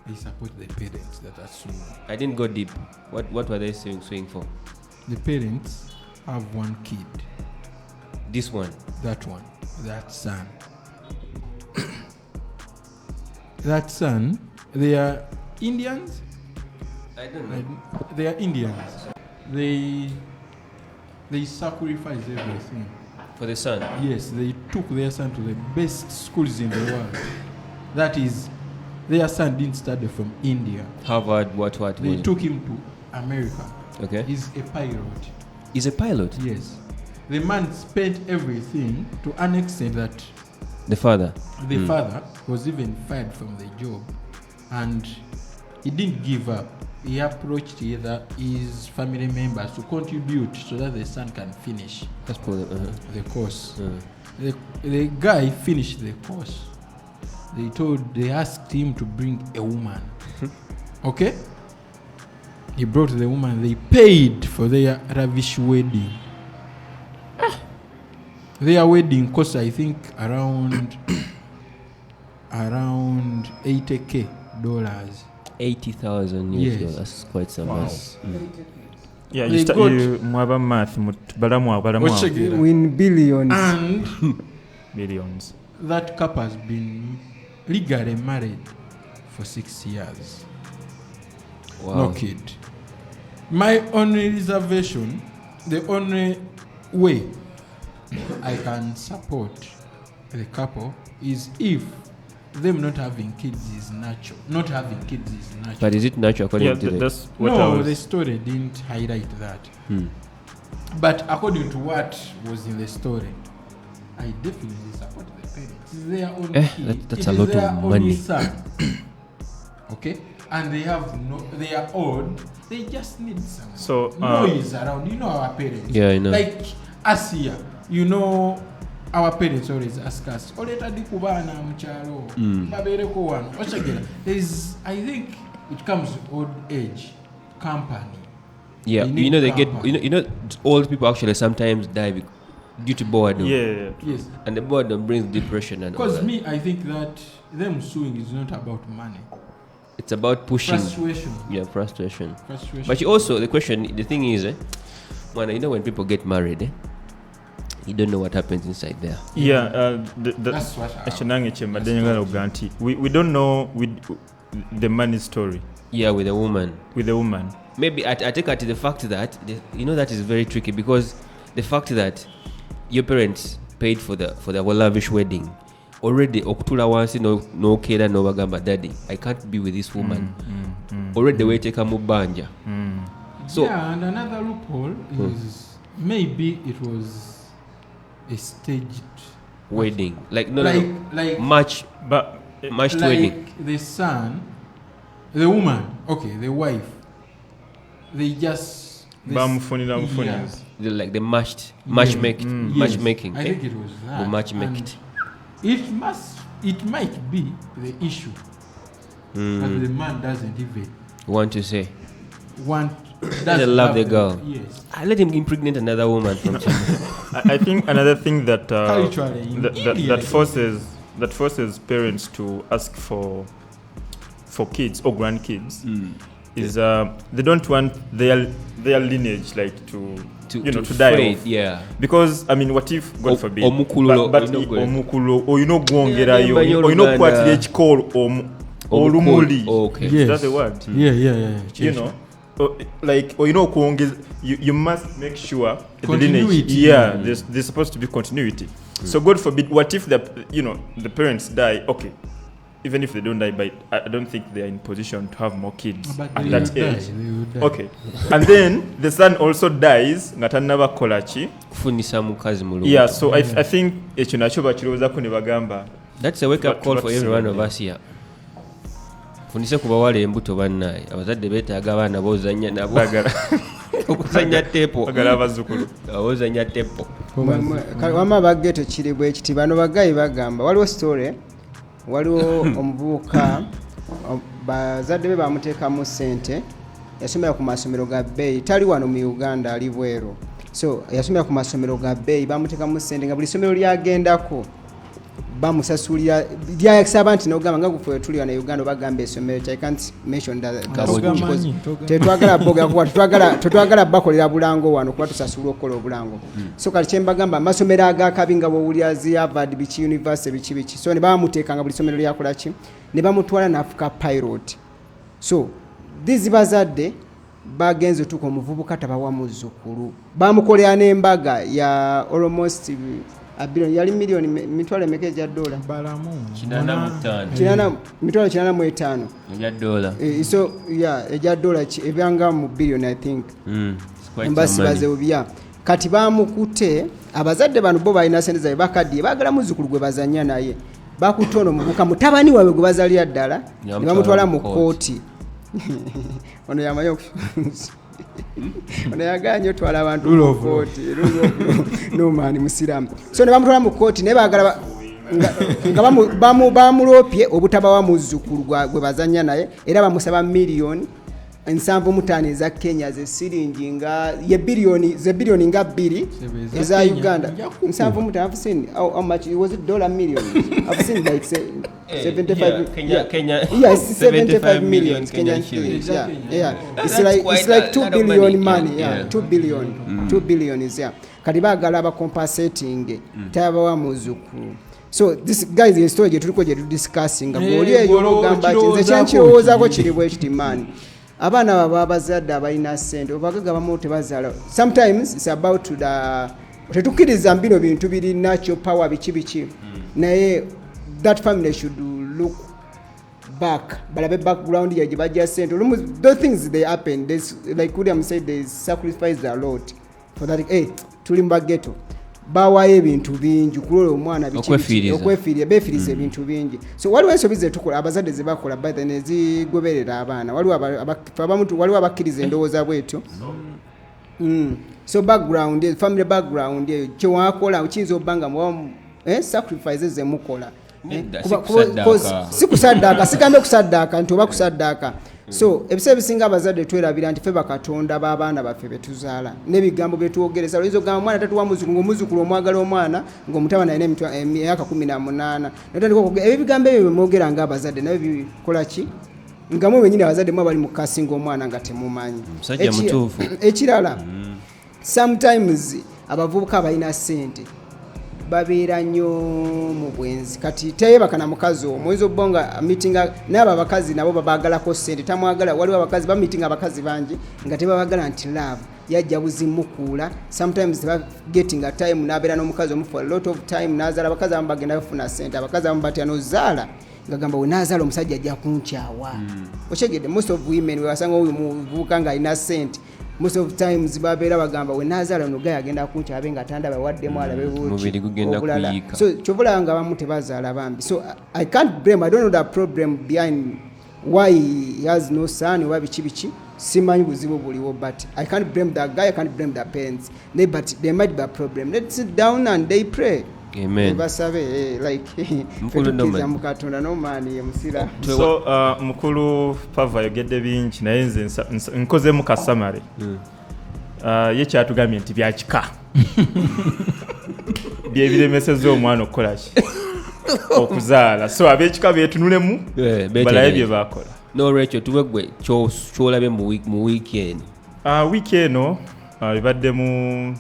I support the parents that are suing. I didn't go deep. What were they suing for? The parents have one kid. This one? That one. That son. That son, they are Indians? I don't know. They are Indians. They sacrifice everything. For the son? Yes, they took their son to the best schools in the world. That is, their son didn't study from India. Harvard, what? They took him to America. Okay. He's a pilot. He's a pilot? Yes. The man spent everything to an extent that the father was even fired from the job, and he didn't give up. He approached his family members to contribute so that the son can finish the course. The guy finished the course. They asked him to bring a woman. Okay? He brought the woman. They paid for their lavish wedding. Their wedding cost, I think, around $80,000. 80,000 US dollars. That's quite some money. Yeah, you mwaba math win billions and billions. That couple has been legally married for 6 years. Wow. No kid. My only reservation, the only way I can support the couple is if them not having kids is natural. Not having kids is natural. But is it natural according to that's what the story didn't highlight that. But according to what was in the story, I definitely support the parents. It's their own kid. That's a lot of money. Son. Okay? And they are old. They just need some noise around. You know our parents. Yeah, I know. Like us here. You know, our parents always ask us, kubana mchalo, babereko wano. I think it comes with old age, company. Yeah, old people actually sometimes die due to boredom. Yeah. Yes. And the boredom brings depression and all that. Because I think that them suing is not about money. It's about pushing. Frustration. Yeah, frustration. But the thing is, when people get married, You don't know what happens inside there. That's what we don't know the money story. Yeah, with the woman. Maybe I take it to the fact that that is very tricky, because the fact that your parents paid for the lavish wedding already, okutula wansi no kera no bagamba daddy, I can't be with this woman. Already we take a mubanja. So and another loophole is maybe it was a staged wedding, matched wedding. The son, the woman, the wife, they just the matchmaking. I think it was that. Matchmaked. It might be the issue that the man doesn't even doesn't love the girl. Yes. I let him impregnate another woman from China. I think another thing that forces parents to ask for kids or grandkids is they don't want their lineage to die fade, off. Yeah. Because what if God forbid omukulo omukulo gwongerayo kwatira ekikolo olumuli. Okay. Yes. That's the word. Yeah. You must make sure Continuity. the lineage. There's supposed to be continuity. So God forbid, what if the parents die? Okay, even if they don't die, but I don't think they are in position to have more kids But at they that will die, age. they will die. Okay, and then the son also dies. Ngatanaba kolachi. Kufunisa mukazi mulungu. Yeah, so I think ekyo nakyo bakirozaako ne bagamba. That's a wake up call for every one of us here. Funise kubawala embuto bannaye, abazadde beetaaga abaana bozanya nabo. Okuzanya tepo. Bagala abazzukulu. Ozanya tepo. Wama baggeto kiri bwe kiti bano bagayi bagamba waliwo story, waliwo omuvubuka bazadde be bamuteekamu ssente, yasomera ku masomero ga bbeeyi, tali wano mu Uganda, ali bweru. So yasomera ku masomero ga bbeeyi, bamuteekamu ssente nga buli somero lyagendako bamusasulira lyasaba nti nogamba nga gufe tuli wano Uganda bagamba essomero. I can't mention that tetwagala boga kuba tetwagala bakolera bulango wano kuba tusasula okukola obulango. So kati kyembagamba amasomero agakabi nga bwowulira zi Harvard biki university biki, so ne bamuteeka nga buli somero lyakola ki, ne bamutwala n'afuka pilot. So these bazadde bagenze tuko omuvubuka tabawa muzzukulu, bamukolera n'embaga ya almost billion, yali milioni mitwalo emeka egya dola mitwalo 85 egya dola. So egya dola ebyanga mu billion I think. Mbasi bazebya kati bamukute abazadde bano bo balina sente zaabwe bakaddiye baagala muzzukulu gwe bazanya naye, bakutono mubuka mutabani waabwe gwe bazalira ddala ne bamutwala mu kooti. Ono yamanyi ono yaganye otwala abantu mu kooti nomani musiramu. So ne bamutwala mu kooti ne baagala nga bamulopye obutabawa muzzukulu gwe bazanya naye, era bamusaba miliyoni 75 eza Kenya ze siringi nga ye billioni nga 2 eza Uganda. 75 I've seen how much was it dollar million. I've seen like 75 Kenya. Yes, 75 million Kenyan shillings. Yeah. It's like 2 billion money. Yeah, 2 billion. 2 billion is kati baagala aba compensating tabawa muzzukulu. So this guys the story tuliko je discussing nga boli eyo gamba nze kyankirowoozako kiri bwe kiti man. Abana baba bazadde abalina ssente obagaga bamu tebazaala. Sometimes it's about tetukiriza mbino bintu biri natural power biki naye that family should look back balabe background ya gibajja ssente. Those things they happen. There's, like William said, they sacrifice a lot for that. Tuli mbageto bawaye ebintu bingi kulola omwana okwefiirira befiiriza ebintu bingi. So waliwo ensobi zetukola abazadde zebakola by the nezigoberera abaana, waliwo abakkiriza endowooza bwetyo. So background, family background kyewakola kiyinza obanga sacrifices zemukola si kusaddaaka, sigambe kusaddaaka nti oba kusaddaaka. So ebiseera bisinga abazadde twerabira nti ffe bakatonda b'abaana baffe betuzaala n'ebigambo byetwogereza. Oyinza ogamba omwana tatuwa muzzukulu ng'omuzzukulu omwagala omwana ng'omutabani alina emyaka 18 ebyo bigambo ebyo bemwogera ng'abazadde nabyo bikola ki nga mwe benyini abazadde mwe bali mu kasinga omwana nga temumanyi. Musajja mutuufu. Ekirala sometimes abavubuka balina ssente babeera nnyo mu bwenzi kati teyebaka na mukazi omwezi obbonga mitinga n'abo abakazi nabo babaagalako ssente tamwagala waliwo abakazi bamitinga abakazi bangi nga tebabagala nti love yajja buzimukuula sometimes getting time n'abeera n'omukazi omu for a lot of time n'azaala abakazi abamu bagenda bafuna ssente abakazi abamu batya n'ozaala ngagamba we n'azaala omusajja ajja kunkyawa okyegedde most of women webasanga oyo muvubuka ng'alina ssente most of times babeera bagamba we n'azaala ono gaya agenda kunkyabe nga tandaba waddemu alabe buki so kyobulaba nga bamu tebazaala bambi so I can't blame I don't know the problem behind why he has no son oba biki simanyi buzibu buliwo but I can't blame that guy I can't blame the parents but there might be a problem let's sit down and they pray amen basabe like fetukiza mukatonda no man ye musira so mukulu Pava yogedde bingi naye nze nkoze mu kasamare ye kyatugambye nti byakika byebiremeseza omwana okukola ki okuzaala so ab'ekika beetunulemu balaye bye baakola n'olwekyo tuwegwe kyolabye mu weekend eno bibaddemu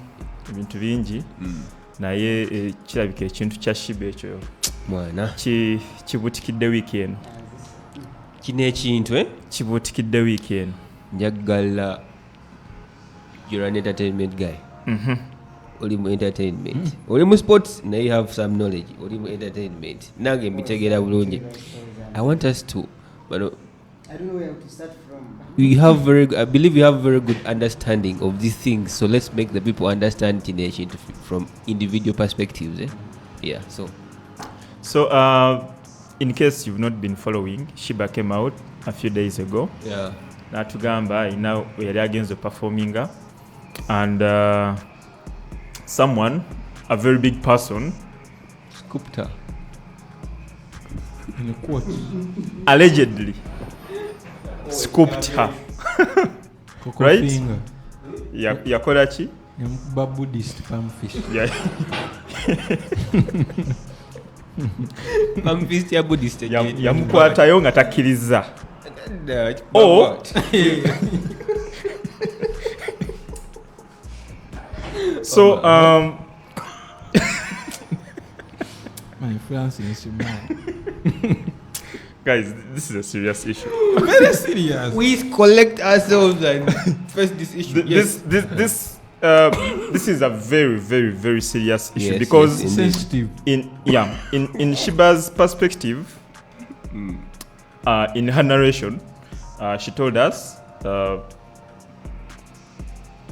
ebintu bingi naye kirabika ekintu kya Shiba ekyo mwana kibutikidde wiiki eno kino ekintu kibutikidde wiiki eno njagala you're an entertainment guy oli mu entertainment oli mu sports naye you have some knowledge oli mu entertainment nange mbitegeera bulungi I want us to but I don't know where to start from. I believe you have very good understanding of these things. So let's make the people understand teenage from individual perspectives. Yeah. So in case you've not been following, Shiba came out a few days ago. Yeah. Natugamba now we are against the performing, and someone, a very big person, scooped her in a quote. Allegedly. Scooped her. Right? Yakola ki? Yamukuba Buddhist palm fish. Yeah. Palm fish ya Buddhist. Yamukwatayo nga takkiriza. Oh. So my Francis is mad. Guys, this is a serious issue. Very serious. We collect ourselves and face this issue. This is a very, very, very serious issue because sensitive. In Shiba's perspective, in her narration, she told us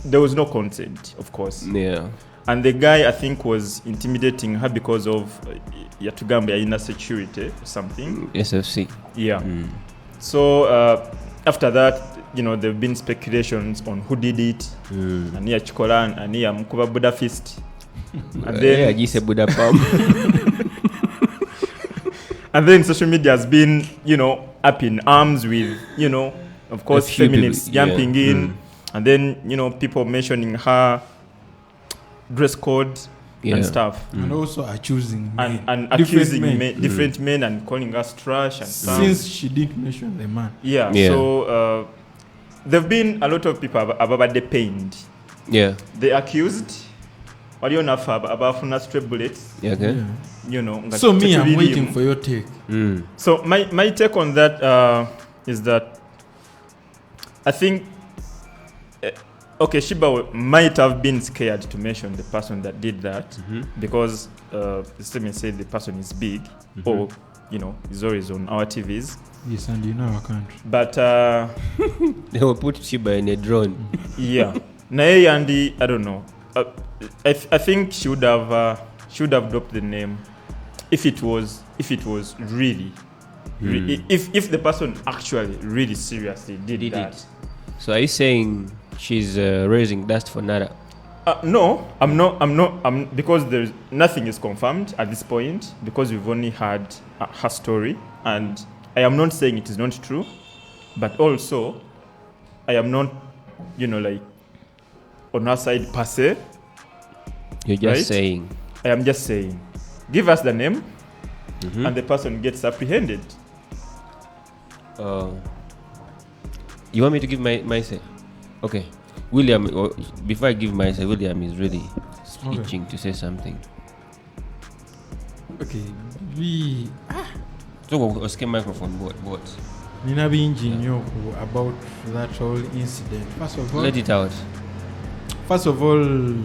there was no consent, of course. Yeah. And the guy, I think, was intimidating her because of Yatugamba inner security or something. SFC. Yeah. So after that, there have been speculations on who did it. Ania Chikola and Ania Mukuba Buddha Fist. And then Buddha Palm. And then social media has been, up in arms with, of course, feminists jumping in. And then, people mentioning her dress code and stuff. And also accusing men. And accusing different men and calling us trash and stuff. Since she didn't mention the man. Yeah. So there have been a lot of people about the pained. Yeah. They accused. About stray bullets. Yeah, okay. So me, I'm waiting for your take. So my take on that is that I think Shiba might have been scared to mention the person that did that because the statement said the person is big or is always on our TVs. Yes, and in our country. But they will put Shiba in a drone. Yeah. Nae Yandi, I don't know. I think she would have dropped the name if it was really if the person actually really seriously did that. It. So are you saying she's raising dust for nada? No, I'm not because there's nothing is confirmed at this point because we've only heard her story, and I am not saying it is not true, but also I am not on her side per se. You're just saying. I am just saying. Give us the name, and the person gets apprehended. You want me to give my say? Okay. William, before I give my say, William is really itching to say something. Okay. So what's microphone what? Nina bingi nnyo about that whole incident. Let it out. First of all,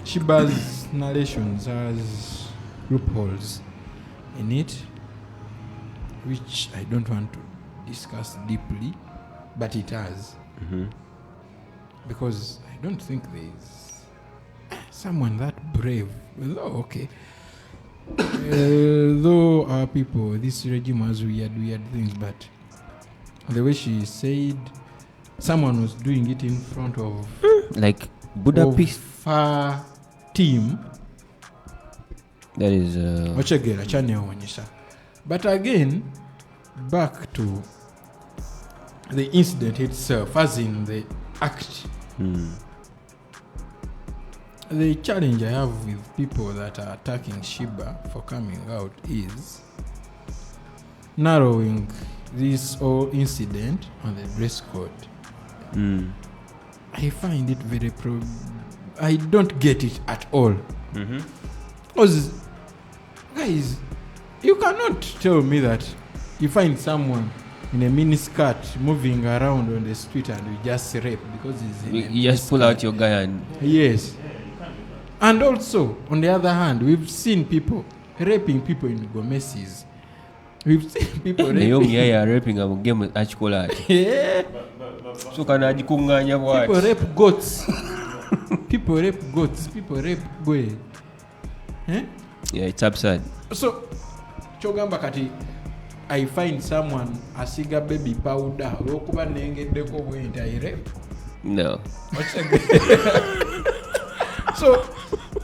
Shiba's narrations has loopholes in it, which I don't want to discuss deeply, but it has. Because I don't think there's someone that brave. Though, okay. Though our people, this regime has weird things, but the way she said someone was doing it in front of like Budapest her team. That is but again, back to the incident itself, as in the act. The challenge I have with people that are attacking Shiba for coming out is narrowing this whole incident on the dress code. I find it very I don't get it at all. Because, guys, you cannot tell me that you find someone in a miniskirt moving around on the street and you just rape because you just pull out your guy and... Yes. And also, on the other hand, we've seen people raping people in Gomeses. We've seen people raping a game with chocolate. Yeah. So can I people rape goats. People rape goats. People rape boy. Eh? Yeah, it's absurd. So, Chogamba kati, I find someone asiga baby powder. Lokuba nengedeko bwente I rape. No. So,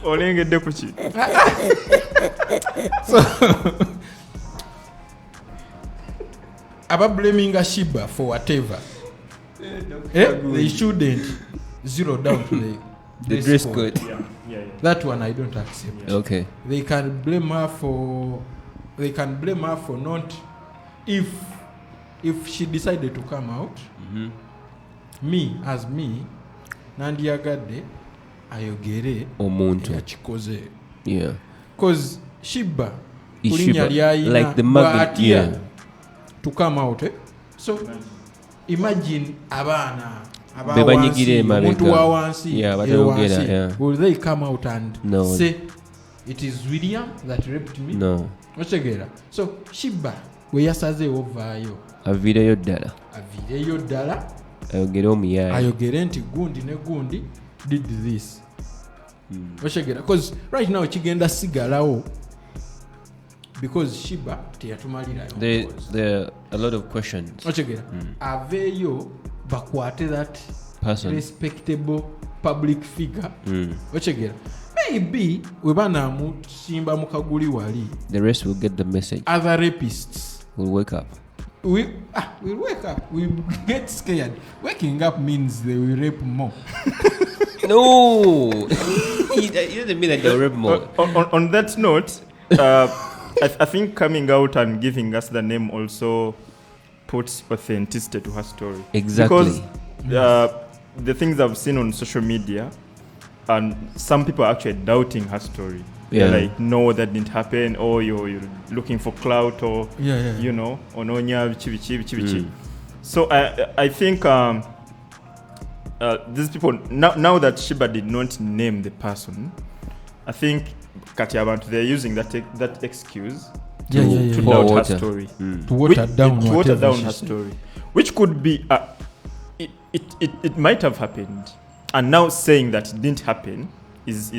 olengedde kuki? So, about blaming a Shiba for whatever. They shouldn't zero down to the dress code. Yeah. That one I don't accept. Okay. They can blame her for not if she decided to come out. Me nandiyagadde ayogere omuntu yakikoze. Yeah. Because Shiba like the magnet to come out. So imagine abana omuntu wa wansi. Yeah. Will they come out and no. say it is William that raped me? No. So Shiba we yasaze ovaayo avireyo ddala ayogere omuyayi ayogere nti gundi ne gundi did this. Because right now kigenda sigalawo because Shiba teyatumalirayo. There are a lot of questions. Aveyo bakwate that person, respectable public figure. Maybe webanamusimba mukaguli wali, the rest will get the message. Other rapists will wake up. We'll wake up. We get scared. Waking up means they will rape more. No, it doesn't mean that they'll rape more. On that note, I think coming out and giving us the name also puts authenticity to her story. Exactly. Because the things I've seen on social media, and some people are actually doubting her story. Yeah. They're like, no, that didn't happen, or you're looking for clout, or you know, ononya bichi. So I think these people now that Shiba did not name the person, I think Katiabantu, they're using that excuse to doubt her story, to water down her story, which could be it might have happened, and now saying that it didn't happen is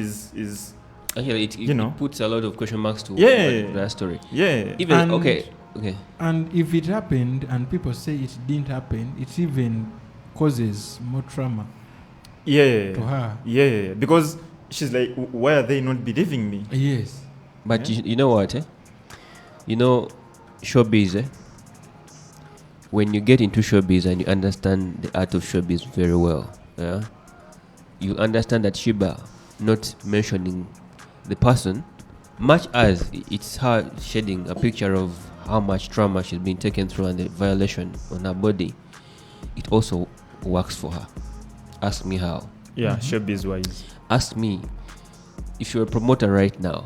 actually it puts a lot of question marks to that story. Yeah. Even and, okay. And if it happened and people say it didn't happen, it even causes more trauma. To her. Yeah. Because she's like, why are they not believing me? Yes. But you know what? You know, showbiz. When you get into showbiz and you understand the art of showbiz very well, you understand that Shiba not mentioning the person, much as it's her shedding a picture of how much trauma she's been taken through and the violation on her body, it also works for her. Ask me how. Yeah, showbiz wise. Ask me if you're a promoter right now,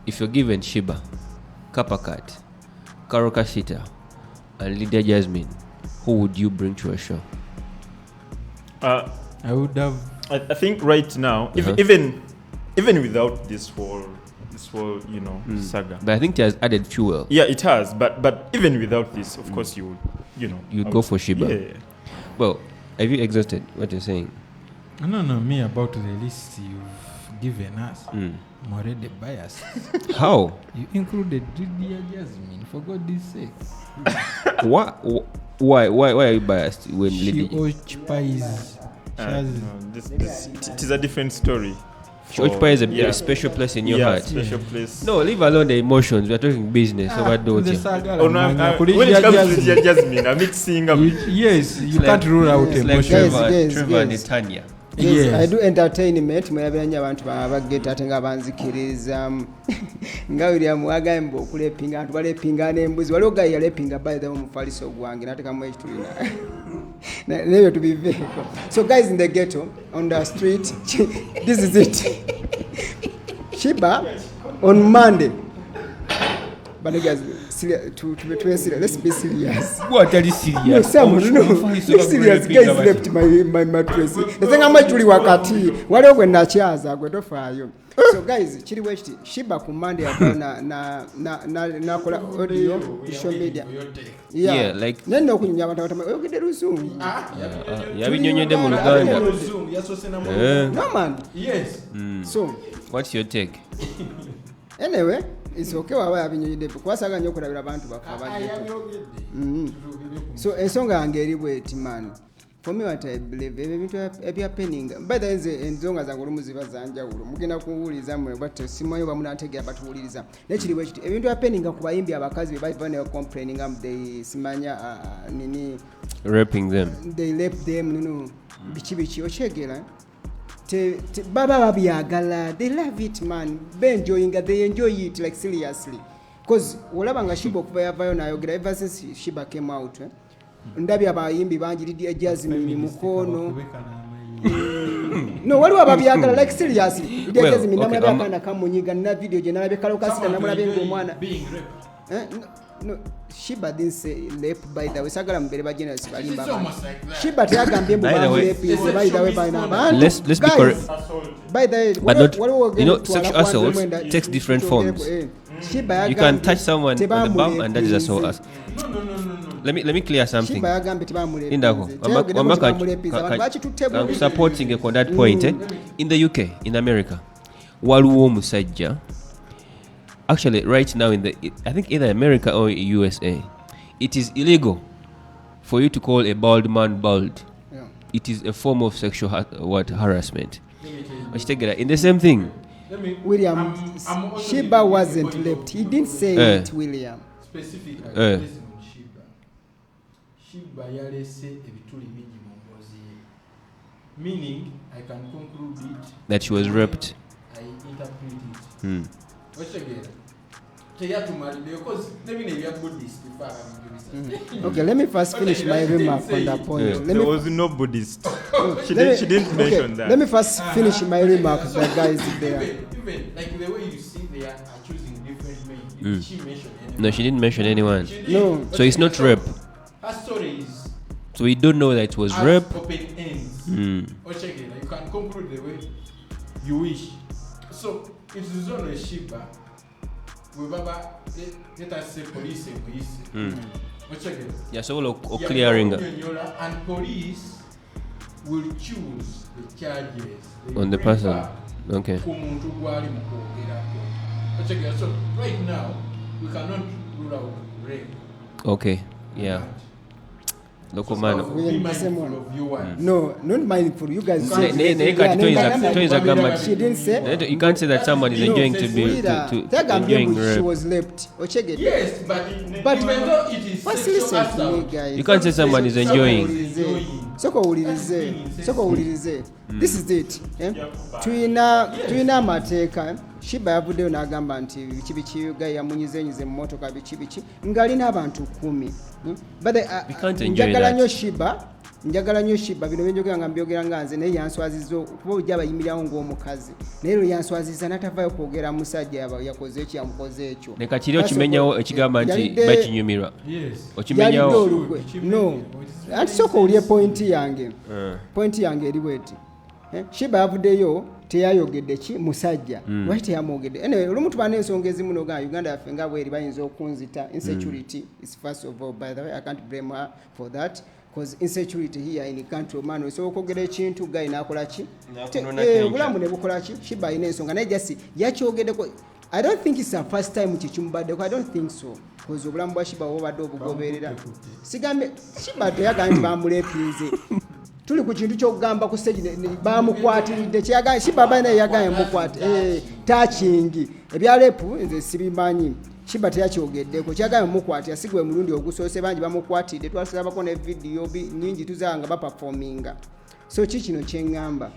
if you're given Shiba, Kapakat, Karokashita, and Lydia Jasmine, who would you bring to a show? I would have. I think right now, even without this whole saga. But I think it has added fuel. Yeah, it has. But even without this, of course, you'd go for Shiba. Yeah. Well, have you exhausted what you're saying? No, me about the list you've given us. I'm already biased. How? You included Lydia Jasmine, for God's sake. Why are you biased when She Lydia? occupies. It is a different story. She occupies a special place in your heart. Special place. No, leave alone the emotions. We're talking business. About the daughter. saga. Oh, no, when it comes to Lydia Jasmine, I'm mixing up. Yes, you can't rule out It's like emotions. Trevor and Tanya. Yes, I do entertainment mwabanya abantu bageta atenga banzikiriza nga William wagambo okulepinga abantu balepinga n'embuzi waliwo guy yalepinga by the mufaliso gwange nateka mu ekitulina neyo to be very so guys in the ghetto on the street this is it Shiba on Monday but guys let's be serious. What are you serious? No, someone, no. Serious guys left my mattress. The thing I'm actually wakati. Wale when na chaza gwedo fayo. So guys, chiri wechiti Shiba ku Monday na kola audio social media. Yeah, like nenda okunya abantu batama oyogede Luzungu. Yabinyonyede mu Luganda. No man. Yes. So, what's your take? Anyway, it's okay waba yabinyonyede kwasanga nyo kulabira abantu bakaba. So ensonga yange eri bweti man. For me what I believe ebintu happening by the way enzonga zangu lumuziba zanjawulo mugenda kuwuliza mwe but simanyo bamunategera batuwuliriza nekiri bwekiti ebintu happening ku bayimbi abakazi bali complaining they simanya nini raping them, they rape them bichi ochegera baba babyagala, they love it man, they enjoy it like seriously because olabanga Shiba okuva yavayo nayogera ever since Shiba came out ndabi abayimbi bangi Lydia Jasmine mukono no waliwo ababyagala like seriously Lydia Jasmine namulabakana kamunyiga na video je nalabe kalokasita namulabe ng'omwana no Shiba didn't say rape by the way sagala mbere bagenda sibalimba Shiba tyagambye mbu rape by the way by na let's be correct by the way but not sexual assault takes different forms. You can touch someone on the bum and that is assault. Let me clear something. Indako, I'm supporting on that point. In the UK, in America, waliwo musajja. Actually, right now I think either America or USA, it is illegal for you to call a bald man bald. Yeah. It is a form of sexual harassment. In the same thing. William, Shiba wasn't raped. He didn't say it, William. Specifically, Shiba yalese ebituli bingi mu ngozi ye. Meaning, I can conclude it that she was raped. I interpret it. Okay, let me first finish my remark on that point. There was no Buddhist. She didn't mention that. Let me first finish my remark, the guys there. Even like the way you see they are choosing different men. She mentioned anyone? No, she didn't mention anyone. No. So it's not rape. Her story is. So we don't know that it was rape. Open ends. Or check it. You can conclude the way you wish. So it is only Shiba. Let us say police. Yeah, so clearing. And police will choose the charges on the person. Okay. So right now we cannot rule out rape. Okay. Yeah. Local man. No, not mindful. You guys say. She didn't say. You can't say that someone is enjoying to be enjoying rape. She was raped. Yes, but even though it is listen to me, guys. You can't say someone is enjoying. This is it. Tuina mateka. Shiba yavuddeyo n'agamba nti biki guy yamunyizenyize mu motoka biki ngali n'abantu 10. But njagala nnyo Shiba njagala nnyo Shiba bino byenjogera nga mbyogera nga nze naye yanswaziza kuba ojja abayimirirawo ng'omukazi naye lwe yanswaziza n'atavaayo kwogera musajja yakoze ekyo yamukoze ekyo leka kiri okimenyawo ekigamba nti bakinyumirwa okimenyawo olugwe no anti sooka owulye pointi yange eri bweti Shiba yavuddeyo teyayogedde ki musajja lwaki teyamwogedde anyway olumu tuba n'ensonga ezimu noga Uganda yaffe nga bweri bayinza okunzita insecurity is first of all by the way I can't blame her for that because insecurity here in the country man osobola okwogera ekintu gayi n'akola ki obulamu ne bukola ki Shiba ayina ensonga naye jasi yakyogeddeko I don't think it's the first time kikimubaddeko I don't think so because obulamu bwa Shiba obadde obugoberera sigambe Shiba teyagala nti bamuleepinze tuli ku kintu ky'okugamba ku stage bamukwatiridde kyeyagala Shiba baina yagala mukwati touching ebya lepu nze sibimanyi Shiba teyakyogeddeko kyeyagala mukwati asigwe mulundi ogusoose bangi bamukwatidde twasabako ne video nyingi tuzanga baperforminga so kino kyengamba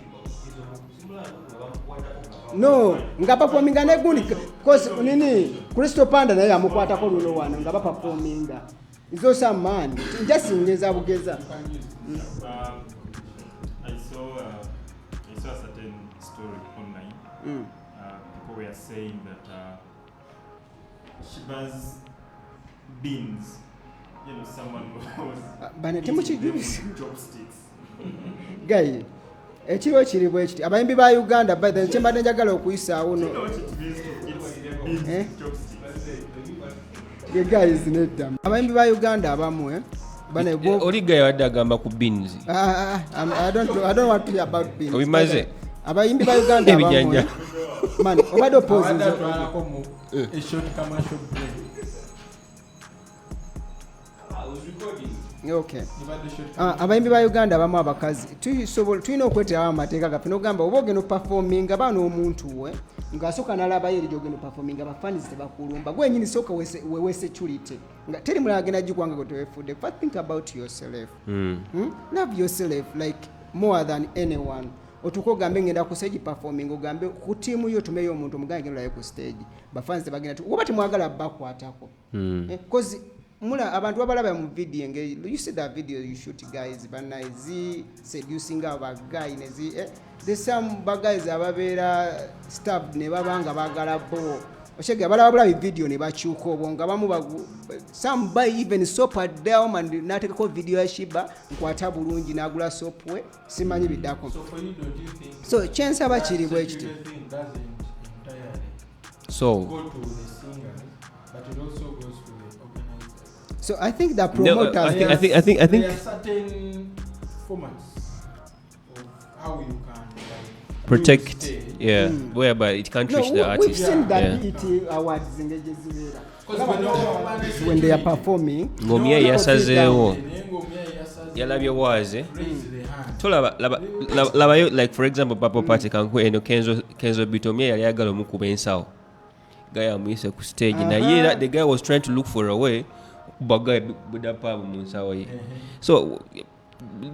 no nga performinga ne gundi cause nini Crystal Panda naye amukwatako luno wano nga baperforminga izo samani njasingeza bugeza I saw a certain story online. People were saying that Shiba's beans, someone was using chopsticks. Guy, ekiro kiri bwe kiti abayimbi ba Uganda by the chembadde njagala okuyisaawo no the guy is nedam abayimbi ba Uganda abamu Oliga yawadde agamba ku beans. I don't want to hear about beans. Obimaze. Abayimbi ba Uganda abamu. Man, obadde pause. A short commercial break. I was recording. Okay. Abayimbi ba Uganda abamu abakazi tulina okweterawo amateeka gaffe n'ogamba oba ogenda performinga baana omuntu ng'asooka n'alaba yeri gy'ogenda performinga abafanizi tebakulumba gwenyini sooka wewe security nga teri mulala agenda gikwanga gwe tewefudde but think about yourself love yourself like more than anyone otuuka ogambe ngenda ku stage performing ogambe ku tiimu yo tumeyo omuntu omugange ngenda ku stage bafanizi tebagenda oba temwagala bakwatako because mula abantu babalaba mu video engeri you see that video you shoot guys banaizi seducing our guy nezi there's some guys ababeera stabbed ne babanga bagala bo oshege balaba video ne bakyuka obonga bamu some buy even soap at down and natekako video ya Shiba nkwata bulungi nagula soap we simanyi bidako so for you don't you think so chance abakiri bwe kiti so go to the singer but it also goes to the organizer. So I think the promoters. No, I think there are certain formats of how you can protect, whereby it can't reach the artist. We've seen that ET awards when they are performing. Ngomia yasazeewo yalabye waaze tolaba like for example Papa Party kankwe eno Kenzo Bitomia yali ayagala omukuba ensawo guy amuyise ku stage naye that the guy was trying to look for a way bagay budapa mu nsawo ye so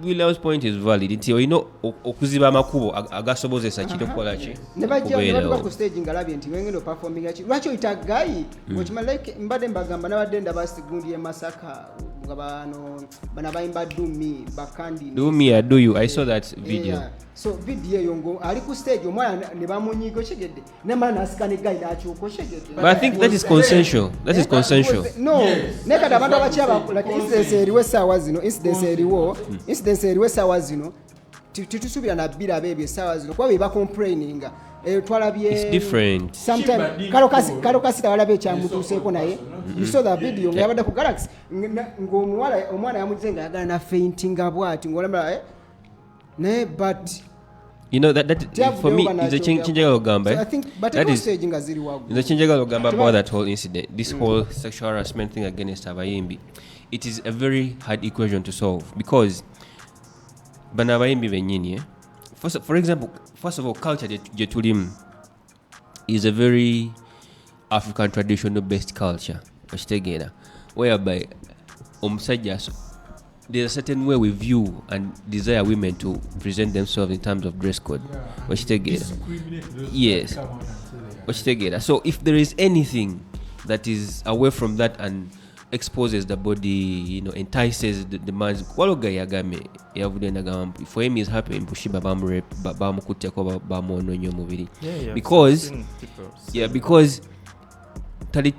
William's point is valid nti oyino okuziba amakubo agasobozesa kito kola ki nebajja ku stage ngalabye nti wengendo performing achi lwaki oyita guy ngochima like mbade mbagamba nabadde ndabasigundi Masaka ngabano bana bayimba dumi bakandi dumi I do you I saw that video so video yongo ali ku stage omwana ne bamunyigo chegedde ne mana asikane guy nachuko chegedde but I think that is consensual no nekada abantu abachaba like incidence eriwe sawa zino incidence eriwe sawa zino titusubira na bira bebe sawa zino kwa beba complaininga twalabye it's different sometimes kalokasi tawalabe cha mutu seko naye you saw that video ngabada ku Galaxy omwana yamuzenga yagala na fainting abwati ngolamba ne but you know that for me is a chinjagalo gamba so I think but that is staging aziri wagu the chinjagalo gamba about that whole incident this whole sexual harassment thing against abayimbi it is a very hard equation to solve because bana abayimbi benyini for example first of all culture jetulim is a very African traditional based culture together whereby there's a certain way we view and desire women to present themselves in terms of dress code. Yes. So if there is anything that is away from that and exposes the body, entices the man's. Waloga yagame yavude nagamba. For him, is happy in Shiba bamukutte ko bamononyo mubiri. Because tali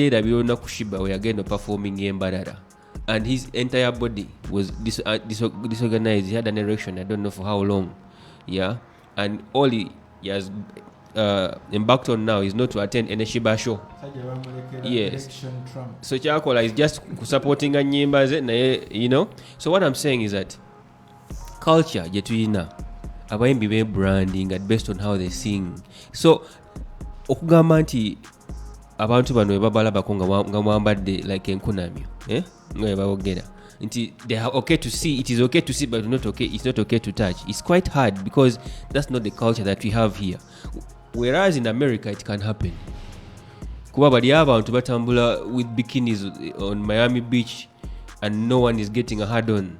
era byonna ku Shiba we yagenda performing embalala, and his entire body was disorganized. He had an erection, I don't know for how long. Yeah, and all he has embarked on now is not to attend any Shiba show. Yes. So Chakola is just supporting a nyimba, So what I'm saying is that culture jetuyina abayimbi be branding and based on how they sing. So okugamba nti abantu bano babala bakonga nga mwambadde like enkunamyo nga babogera nti they are okay to see, it is okay to see, but it's not okay to touch. It's quite hard because that's not the culture that we have here. Whereas in America it can happen. Kuba bali abantu batambula with bikinis on Miami Beach and no one is getting a hard on,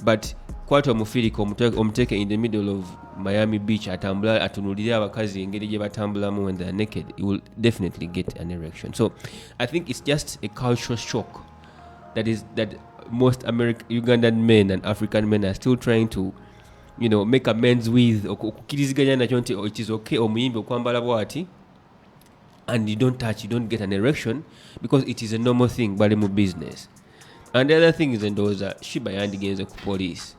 but quite omufiriko omuteke in the middle of Miami Beach atambula atunulira abakazi engeri gye batambulamu when they are naked, you will definitely get an erection. So I think it's just a cultural shock that most Ugandan men and African men are still trying to make amends with, okukiriziganya nakyo nti it is okay omuyimbi okwambala bwati and you don't touch, you don't get an erection because it is a normal thing bali mu business. And the other thing is endoza Shiba yandigenze ku police.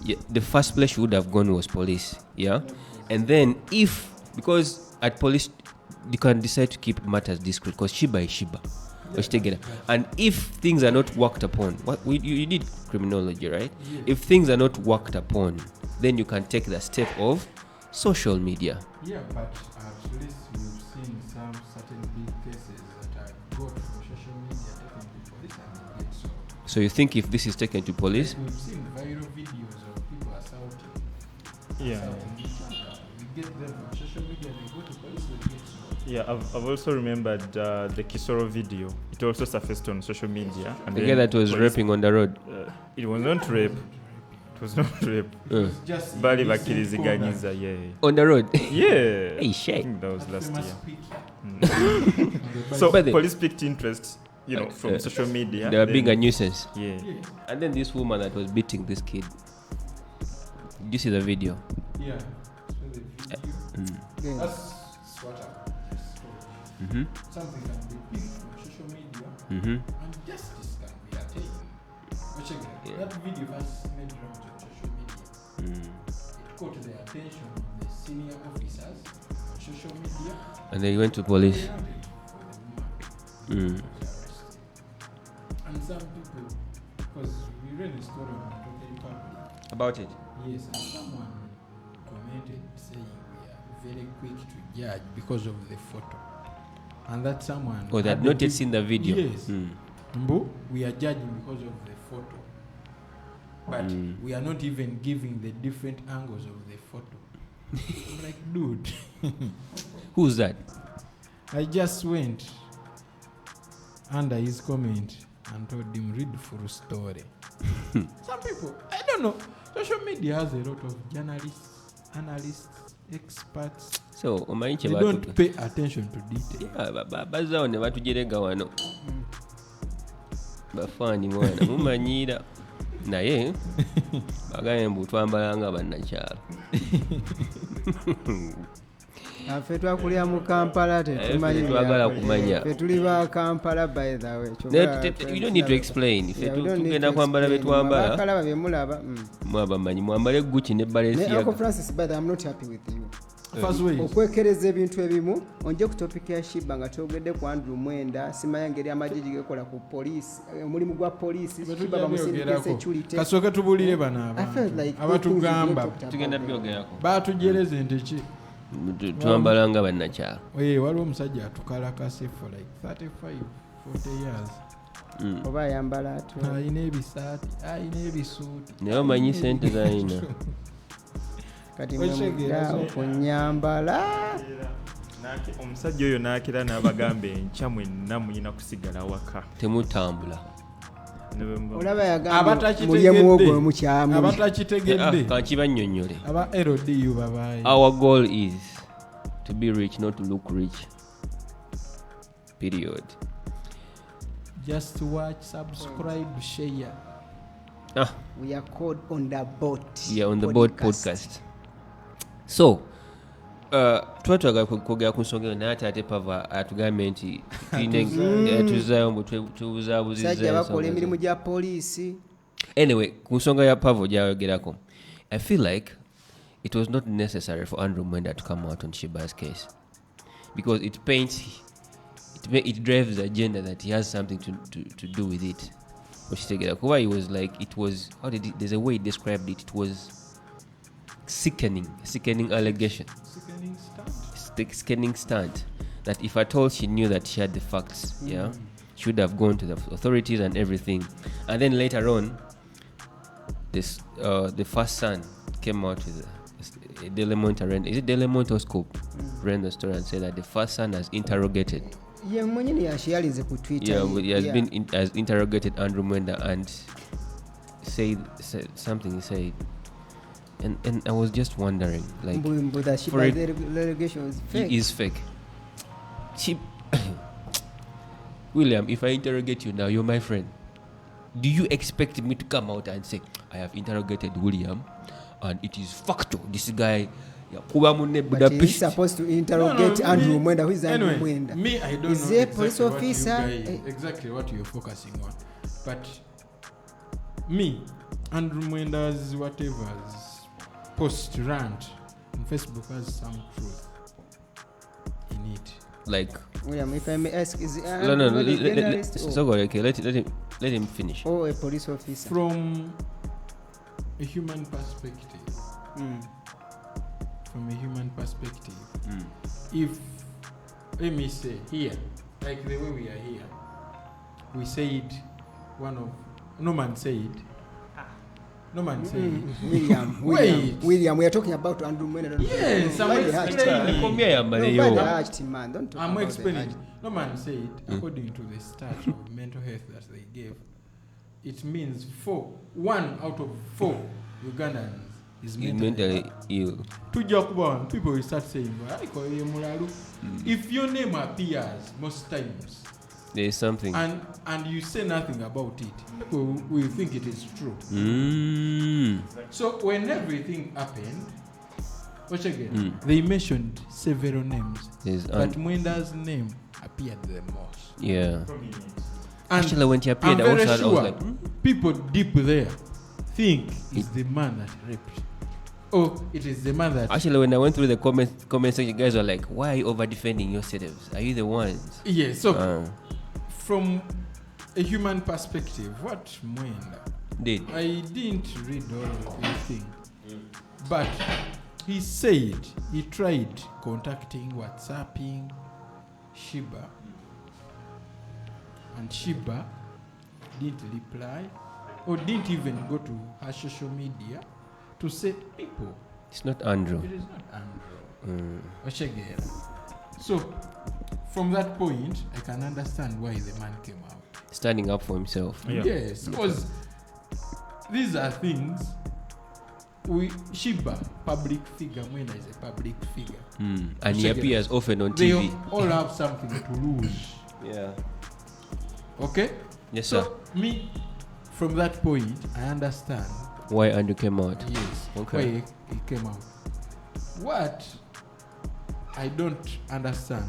Yeah, the first place she would have gone was police. Yeah, and then because at police you can decide to keep matters discreet because Shiba is Shiba. And if things are not worked upon, you did criminology, right? Yeah. If things are not worked upon, then you can take the step of social media. Yeah, but at least we've seen some certain big cases that are got from social media taken to police and get solved. So you think if this is taken to police? We've seen viral videos of people assaulting each other. We get them from social media, they go to police, they get solved. Yeah, I've also remembered the Kisoro video. It also surfaced on social media. And the guy that was raping on the road. It was not rape. It was not rape. It was just Bali bakiriziganyiza, yeah. On the road? Yeah. Hey, shit. I think that was last year. So police picked interest, from social media. They were being a nuisance. Yeah. And then this woman that was beating this kid. Did you see the video? Yeah. So the video. That's what happened. Something can be picked from social media and justice can be attained. That video was made rounds on social media. It caught the attention of the senior officers on social media. And they went to police. And some people, because we read a story on Talking Public about it. Yes, and someone commented saying we are very quick to judge because of the photo. And that someone... Oh, they had not yet seen the video. Yes. We are judging because of the photo. But we are not even giving the different angles of the photo. I'm like, dude. Who's that? I just went under his comment and told him, read the full story. Some people, I don't know. Social media has a lot of journalists, analysts, experts. So, they don't pay attention to detail. Bazao ne batujerega wano. Bafani mwana mumanyira. Naye bagaye mbu twambalanga bannakyalo. Afe twakulira mu Kampala tetumanyi. Twagala kumanya. Fe tuli ba Kampala by the way. You don't need to explain. Fe tugenda kwambala betwambala. Bakala babye mulaba. Mwabamanyi mwambale Gucci ne Balenciaga. Uncle Francis, but I'm not happy with you. Okwekereza ebintu ebimu onje ku topic ya Shiba nga twogedde ku Andrew Mwenda simanya ngeri amajiji gekola ku police omulimu gwa police Shiba bamusindika security kasooka tubulire bana abatugamba tugenda byogerako batujereze nteki twambalanga bannakyalo waliwo omusajja atukalakase for like 35-40 years oba ayambala atyo ayina ebisaati ayina ebisuuti naye omanyi sente zayina kati mwemuga okunyambala omusajja oyo n'akira n'abagamba enkya mwenna muyina kusigala waka temutambula olaba yagamba mulye muwogo mukyamu abatakitegedde kankibannyonnyole aba LDU babaye our goal is to be rich, not to look rich, period. Just watch, subscribe, share. We are called On The Boat. Yeah, On The Boat podcast. So, twatwaga kwogera ku nsonga eyo naye ate pava atugambye nti tuzaayo mbu tubuzaabuzizza sajja bakola emirimu gya poliisi. Anyway, ku nsonga ya pavo gyayogerako, I feel like it was not necessary for Andrew Mwenda to come out on Shiba's case because it paints, it drives the agenda that he has something to do with it. Kuba he was like, it was, there's a way he described it, it was sickening allegation. Sickening stunt. That if at all she knew that she had the facts, she would have gone to the authorities and everything. And then later on, the first son came out with a Daily Monitor, is it Daily Monitor Scoop? Ran the story and said that the first son has interrogated. He has been has interrogated Andrew Mwenda and said something. He said, and I was just wondering, like, for the allegation was fake. It is fake. William, if I interrogate you now, you're my friend. Do you expect me to come out and say, I have interrogated William and it is factual? This guy, but he's supposed to interrogate Andrew Mwenda. Who is Andrew Mwenda? Me, I don't is know a police officer? Exactly what you're focusing on. But me, Andrew Mwenda's whatever's post rant on Facebook has some truth in it. Like, William, if I may ask, is it let him finish. Or a police officer? From a human perspective. From a human perspective, if, let me say, here, like the way we are here, we said Norman said, William, we are talking about Andrew Mwenda. Yes, I'm explaining. Norman said, according to the stat of mental health that they gave, it means 1 out of 4 Ugandans is mentally ill. People will start saying, if your name appears most times, there is something, and you say nothing about it, people will think it is true. So when everything happened, watch again, they mentioned several names, but Mwenda's name appeared the most. Yeah. And actually, when he appeared, I'm very I sure was like, people deep there think it's the man that raped. Oh, it is the man that... Actually, when I went through the comment section, you guys were like, why are you over defending yourselves? Are you the ones? Yes, so from a human perspective, what Mwenda did, I didn't read all of everything, but he said he tried contacting, WhatsApping Shiba, and Shiba didn't reply or didn't even go to her social media to say, people, it's not Andrew. It is not Andrew. So, from that point, I can understand why the man came out. Standing up for himself. Yeah. Yes, because these are things. Shiba, public figure, Mwenda is a public figure. And he appears often on TV. They all have something to lose. Yeah. Okay? Yes, sir. So, me, from that point, I understand why Andrew came out. Yes. Okay. Why he came out. What I don't understand,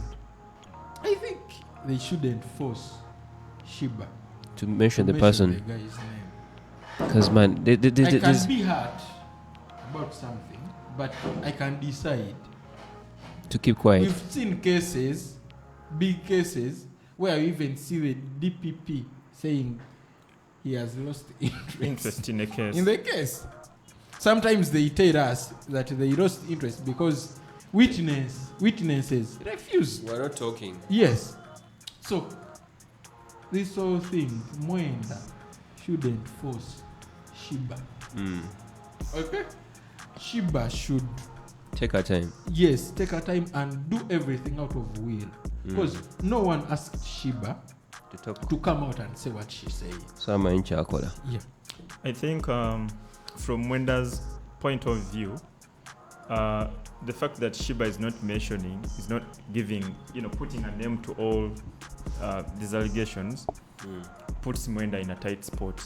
I think they shouldn't force Shiba to mention the person. The guy's name. Because man, I can be hurt about something, but I can decide to keep quiet. We've seen cases, big cases, where you even see the DPP saying he has lost interest in the case. In the case. Sometimes they tell us that they lost interest because witnesses refused. We're not talking. Yes. So, this whole thing, Mwenda shouldn't force Shiba. Okay? Shiba should take her time. Yes, take her time and do everything out of will. Because no one asked Shiba to come out and say what she said. Yeah. I think from Mwenda's point of view, the fact that Shiba is not mentioning, is not giving, putting a name to all these allegations, puts Mwenda in a tight spot.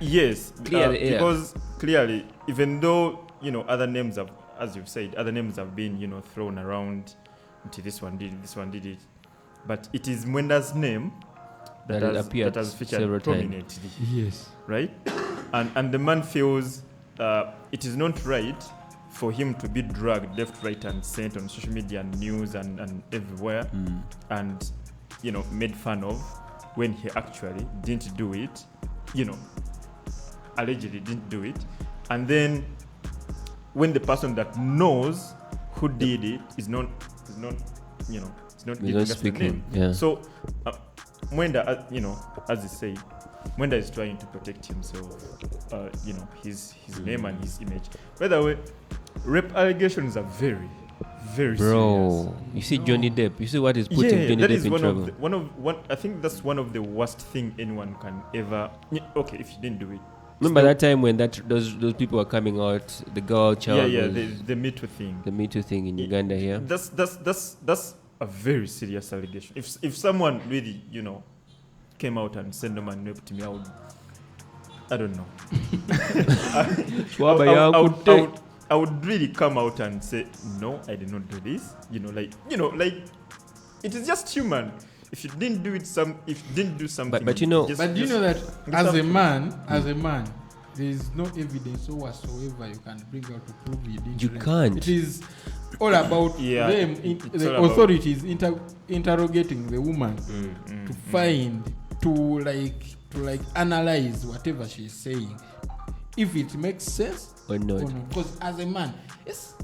Yes, because clearly, even though other names have, as you've said, other names have been thrown around. Until this one did it, but it is Mwenda's name that has featured prominently. Yes, right, and the man feels it is not right for him to be dragged left, right, and center on social media and news and everywhere, and made fun of when he actually didn't do it, allegedly didn't do it, and then when the person that knows who did it is not giving us the name. Yeah. So Mwenda, as he said, Mwenda is trying to protect himself, his name and his image. By the way, rape allegations are very, very serious. You see Johnny Depp. You see what is putting Johnny Depp in trouble. I think that's one of the worst thing anyone can ever. Okay, if you didn't do it. Remember that time when those people were coming out, the girl child. The Me Too thing. The Me Too thing in Uganda here. That's a very serious allegation. If someone really, came out and said no man raped me, I don't know. I would really come out and say no, I did not do this. Like it is just human. If you didn't do something, but you know that as a man, there is no evidence whatsoever you can bring out to prove you didn't. You can't. It is all about them. The authorities interrogating the woman to find, to analyze whatever she's saying, if it makes sense or not. Because as a man, it's.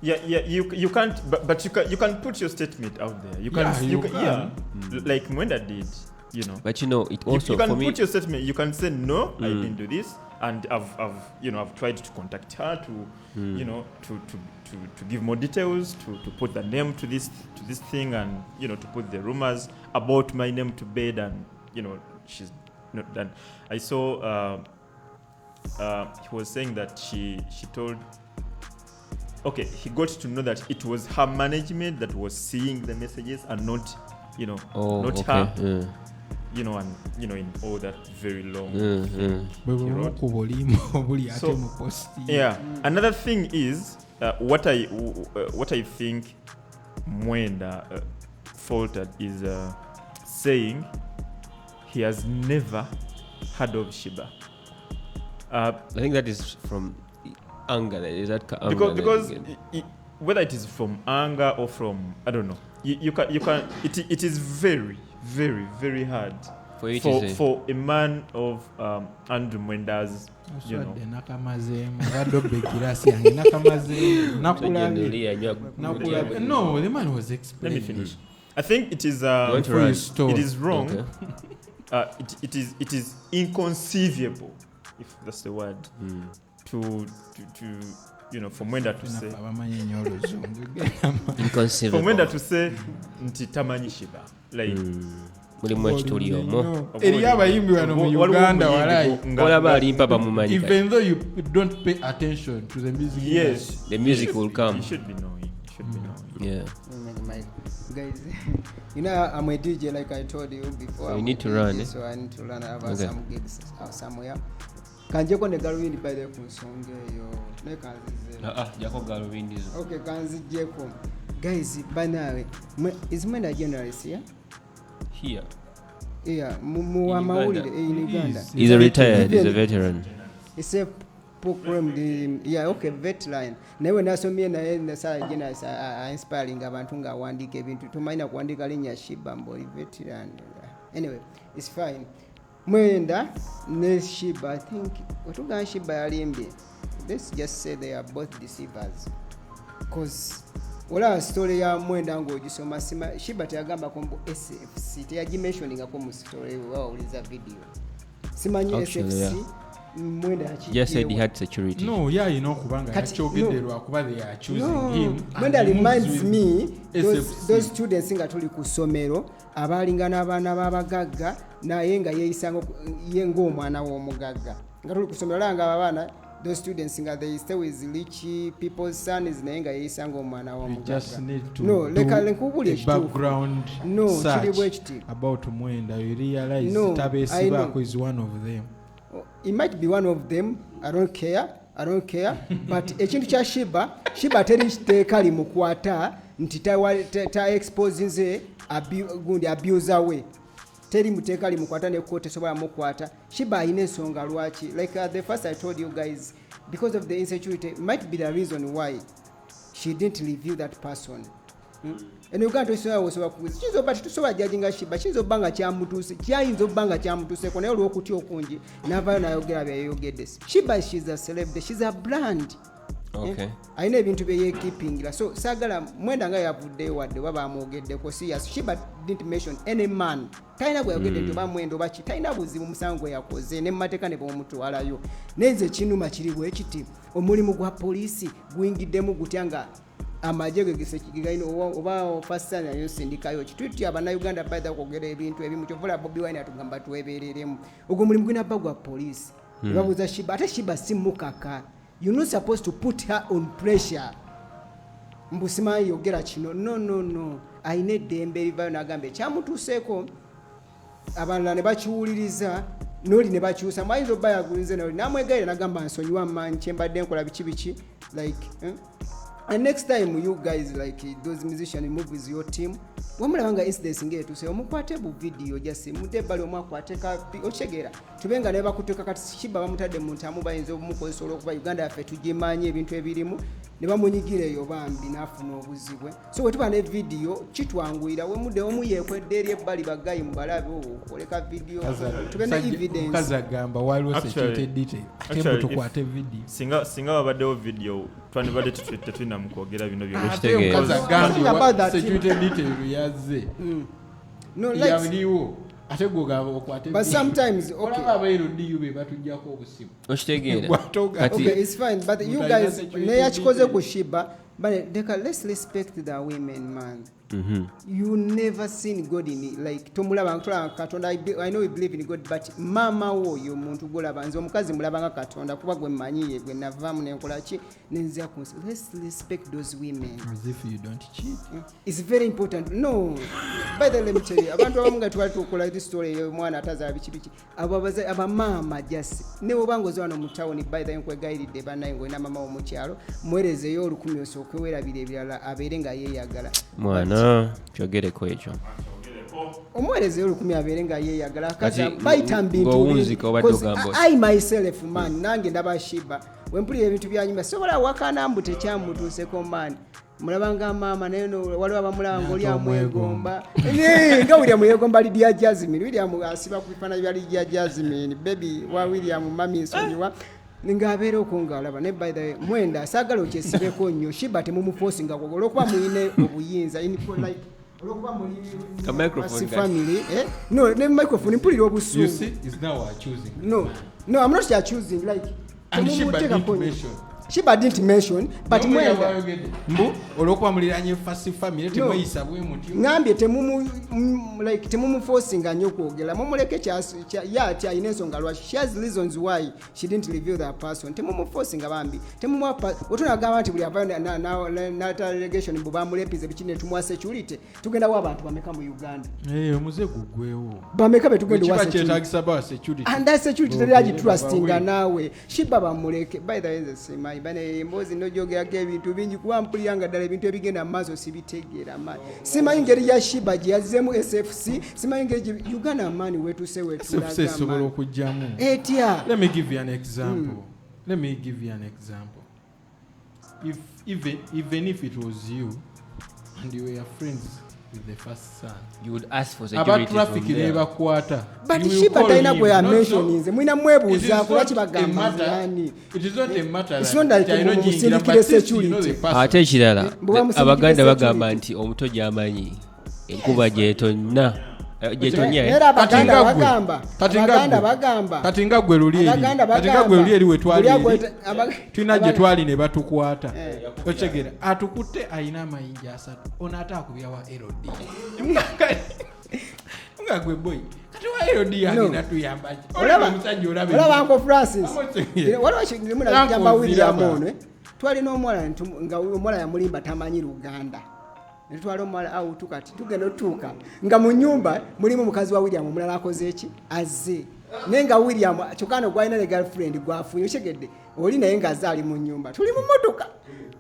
You can't, but you can put your statement out there. You can. Like Mwenda did, But it also you can put your statement. You can say no, I didn't do this, and I've tried to contact her to to give more details, to put the name to this thing, and to put the rumors about my name to bed, and she's not done. I saw he was saying that she told. Okay, he got to know that it was her management that was seeing the messages and not, not her. Yeah. And in all that very long. Another thing is what I think Mwenda faltered is saying he has never heard of Shiba. I think that is from anger. Is that anger? Because whether it is from anger or from, I don't know, you can it is very, very, very hard for a man of Andrew Mwenda's, No, the man was explaining. Let me finish. I think it is it is wrong. Okay. It is inconceivable, if that's the word, to for Mwenda to say inconceivable. For Mwenda to say nti tamanyi Shiba, like mulimu ekituli omwo eri abayimbi wano mu Uganda walai olaba alimpa bamumanyi. Even though you don't pay attention to the music, yes, the music will come. You should be knowing. Yeah. Guys, I'm a DJ, like I told you before. So you need to run. So I need to run. I have some gigs somewhere. Kanjeko ne Galwindi by the kusonge yo. Ne kanzize. Jako Galwindi. Okay, kanzijeko. Guys, by now, is Mwenda journalist here? Here. Yeah, in Uganda. He's a retired. He's a veteran. It's a program. Okay, veteran. Newe nasomye na sala journalist inspiring abantu nga wandika ebintu tumaina kuandika linya Shiba mboli veteran. Anyway, it's fine. Mwenda ne Shiba, I think otuga Shiba yalimbi. Let's just say they are both deceivers. Cause ola story ya Mwenda ng'ogisoma sima Shiba teyagamba kombo SFC teyagimentioninga ko mu story wa uliza video. Simanyi SFC Mwenda achi. Just said he had security. No, kubanga yachogerwa kuba they are choosing him. Mwenda reminds me those students nga tuli ku somero abalingana abaana babagagga naye nga yeyisango ye ng'omwana w'omugagga nga tuli ku somero langa abaana those students nga they stay with rich people's sons naye nga yeeyisanga omwana background search about Mwenda you realize Tabesibaako is one of them. It might be one of them. I don't care but ekintu kya Shiba teri kiteeka limukwata nti ta expose nze gundi abuser we teri muteeka limukwata ne kote sobola mukwata. Shiba ayina ensonga lwaki like the first I told you guys because of the insecurity might be the reason why she didn't review that person. And you can't say osobola kubuza kizo but tusobola judging Shiba kizo banga kyamutuse kyayinza obanga kyamutuse ko naye olw'okuti okungi n'avaayo n'ayogera byayogedde. Shiba she's a celebrity, she's a brand. Okay. Ayina ebintu bye yeekipingira so saagala Mwenda nga yavuddeyo wadde oba bamwogeddeko serious. Shiba didn't mention any man talina gwe yogedde nti oba Mwenda oba ki talina buzibu musango gwe yakoze ne mmateeka ne bamutwalayo nenze kinuma kiri bwe kiti omulimu gwa poliisi guyingiddemu gutya nga amagye gegaina oba fasana yosindikayo kitwiti Uganda baada kwogera ebintu ebimu kyovula Bobi Wine atugamba twebereremu ogwo mulimu gwina bagwa poliisi babuza Shiba ate Shiba si mukaka. You're not supposed to put her on pressure. Mbusima yogera kino no ayina eddembe erivayo n'agamba ekyamutuuseeko abalala ne bakiwuliriza n'oli ne bakyusa mayinza obba yagulize n'oli n'amwegaire n'agamba nsonyiwa maanyi kyembadde nkola biki like and next time you guys like those musicians move with your team wamulabanga incidents ngeetuse omukwate bu video jase mudebali omwakwateka ochegera tubenga ne bakutuka kati Shiba bamutadde mu ntamu bayinza obumukozesa olw'okuba Uganda yaffe tugimanye ebintu ebirimu ne bamunyigireyo bambi n'afuna obuzibwe so bwe tuba ne video kitwanguyira we mudde omu yeekwedde eri ebbali bagayi mubalabe okoleka video tubena evidence kazagamba waliwo security detail ate mutukwate video singa babaddewo video twandibadde tetulina mu kwogera bino byonna security detail yaze no like yaliwo ate gogaba okwate but sometimes okay abayiro diyube batujjako obusibu okitegeera okay it's fine but you guys ne yakikoze ku Shiba but let's respect the women man. You never seen God in it like tomulaba Katonda. I know you believe in God but mama wo yo muntu golaba nze omukazi mulabanga Katonda kuba gwe mmanyiye gwe navamu nenkola ki nenzia ku let's respect those women as if you don't cheat. It's very important. No by the way let me tell you abantu abamu nga twali tukola this story mwana ataza biki ababaza abamama just ne obangozo wano mu town by the way nkwegayiridde banaye ngwe mama wo mu kyalo mwerezeyo olukumi osookwewera birala abeere nga yeeyagala mwana kyogereko ekyo omwereze olukumi abeere nga yeeyagala kaza bayita mbintu I myself man nange ndaba Shiba wempulira ebintu byanyuma sobola wakana mbu tekyamutuuseko man mulabanga maama naye waliwo abamulaba ng'oli amwegomba nga William yegomba Lydia Jasmine William asiba ku bifaananyi bya Lydia Jasmine baby wa William mami nsonyiwa ngaabeera okungalaba ne by the way Mwenda saagala okyesibeko nnyo Shiba temumuforcinga olw'okuba muyine obuyinza like olw'okuba muli family no ne microphone mpulira obusungu. You see is now our choosing. No I'm not choosing like and Shiba didn't mention. Shiba didn't mention but Mwenda mbu olw'okuba muliranye first family temweyisa bwe muti ngambye temumu forcinga nnyo kwogera mumuleke kyati ayina ensonga lwaki she has reasons why she didn't reveal that person temumu forcinga bambi otunagamba nti buli avayo na allegation mbu bamulepize bikine tumuwa security tugenda wa abantu bameka mu Uganda omuze gugwewo bameka betugenda wa security and that security teri agitrustinga naawe Shiba bamuleke by the way the same bane mbozi nojogerako ebintu bingi kuba mpuliranga ddala ebintu ebigenda mu maaso sibitegeera maani simanyi ngeri ya Shiba gye yazzeemu SFC simanyi ngeri Uganda amaani weetuse weetulaga okujjamu etya. Let me give you an example. If even if it was you and you were friends with the first son, you would ask for security traffic nebakwata but Shiba talina gwe yamentioninze mwina mwebuuzaako lwaki bagamba nani. It is not a matter it's not like musindikire security ate ekirala Abaganda bagamba nti omuto gy'amanyi enkuba gyetonna era Abaganda bagamba kati nga gwe luli eri wetwali tulina gye twali ne batukwata okitegeera atukutte ayina amayinja 3 ono ate akubyawa LD nga gwe boy olaba Uncle Francis waliwo kintu jamba William ono twalina omwala nga omwala yamulimba tamanyi Luganda netwala omwala out kati tugenda otuuka nga mu nyumba mulimu mukazi wa William omulala akoze eki azze nenga William kyokano gwalina ne girlfriend gwafunye okyegedde oli naye nga azze ali mu nyumba tuli mu motoka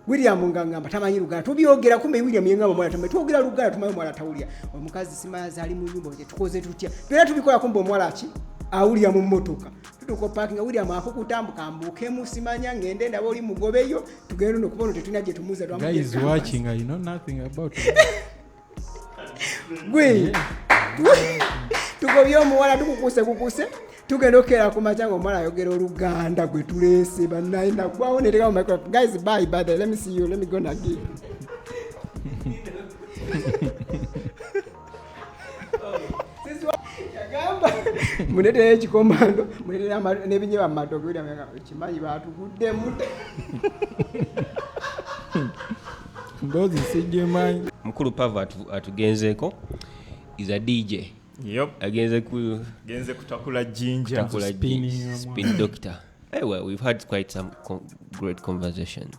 William ngamba tamanyi Luganda tubyogera kumbe William yengamba omwala tamanyi twogera Luganda tumanyi omwala tawulya omukazi simazi ali mu nyumba tukoze tutya byonna tubikola kumbe omwala ki awulya mu motoka tuko parking William akukutambuka mbuke musimanya ngende ndaba oli mugobeyo tugenda no kubona tetuna je tumuza twamu guys watching I know nothing about it gwe tuko byo muwala tukukuse tugenda okera ku machango omwala ayogera Oluganda gwe tulese banaina gwawo ne teka microphone guys bye let me see you let me go again munete ekikomando munete nebinye bamatoke bya kimanyi batugudde mude ngozi sijemanyi mukulu Pava atugenzeeko is a DJ. Yep. Agenze kutakula ginger. Spin doctor. Well, we've had quite some great conversations.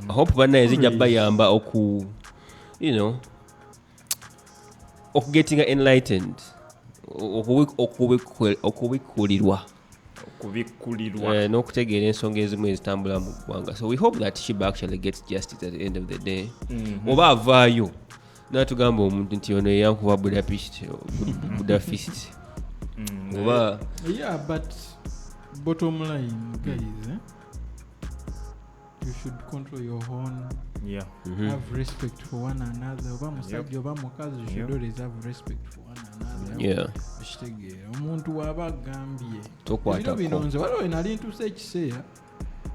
I hope bana ezija bayamba getting enlightened. Okubikulirwa n'okutegeera ensonga ezimu ezitambula mu ggwanga. So we hope that Shiba actually gets justice at the end of the day. Oba avaayo n'atugamba omuntu nti ono yankuba Budapest oba yeah, but bottom line guys you should control your own have respect for one another oba musajja oba mukazi you should always have respect for one another kitegeera omuntu waba agambye tokwatako binonze waliwo nali ntuse ekiseera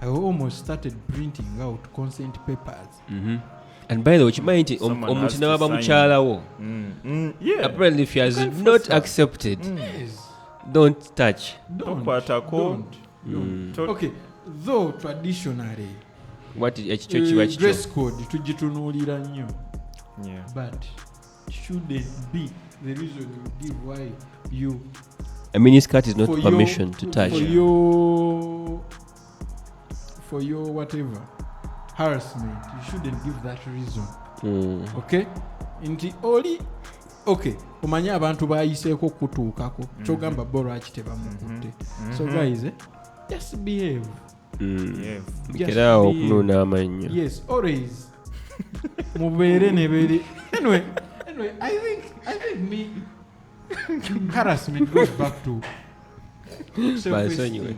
I almost started printing out consent papers and by the way chimanyi nti omuntu nababa mukyalawo apparently if he has not accepted don't touch tokwatako okay though traditionally what ekikyo kiba kikyo dress code tugitunuulira nnyo but shouldn't be the reason you give why you a miniskirt is not permission to touch for your whatever harassment you shouldn't give that reason okay nti oli okay omanya abantu bayiseeko kutuukako kyogamba bolwaki tebamukutte so guys just behave kerawo okunuuna amannya yes always mubeere nebeere anyway I think me harassment goes back to self-esteem.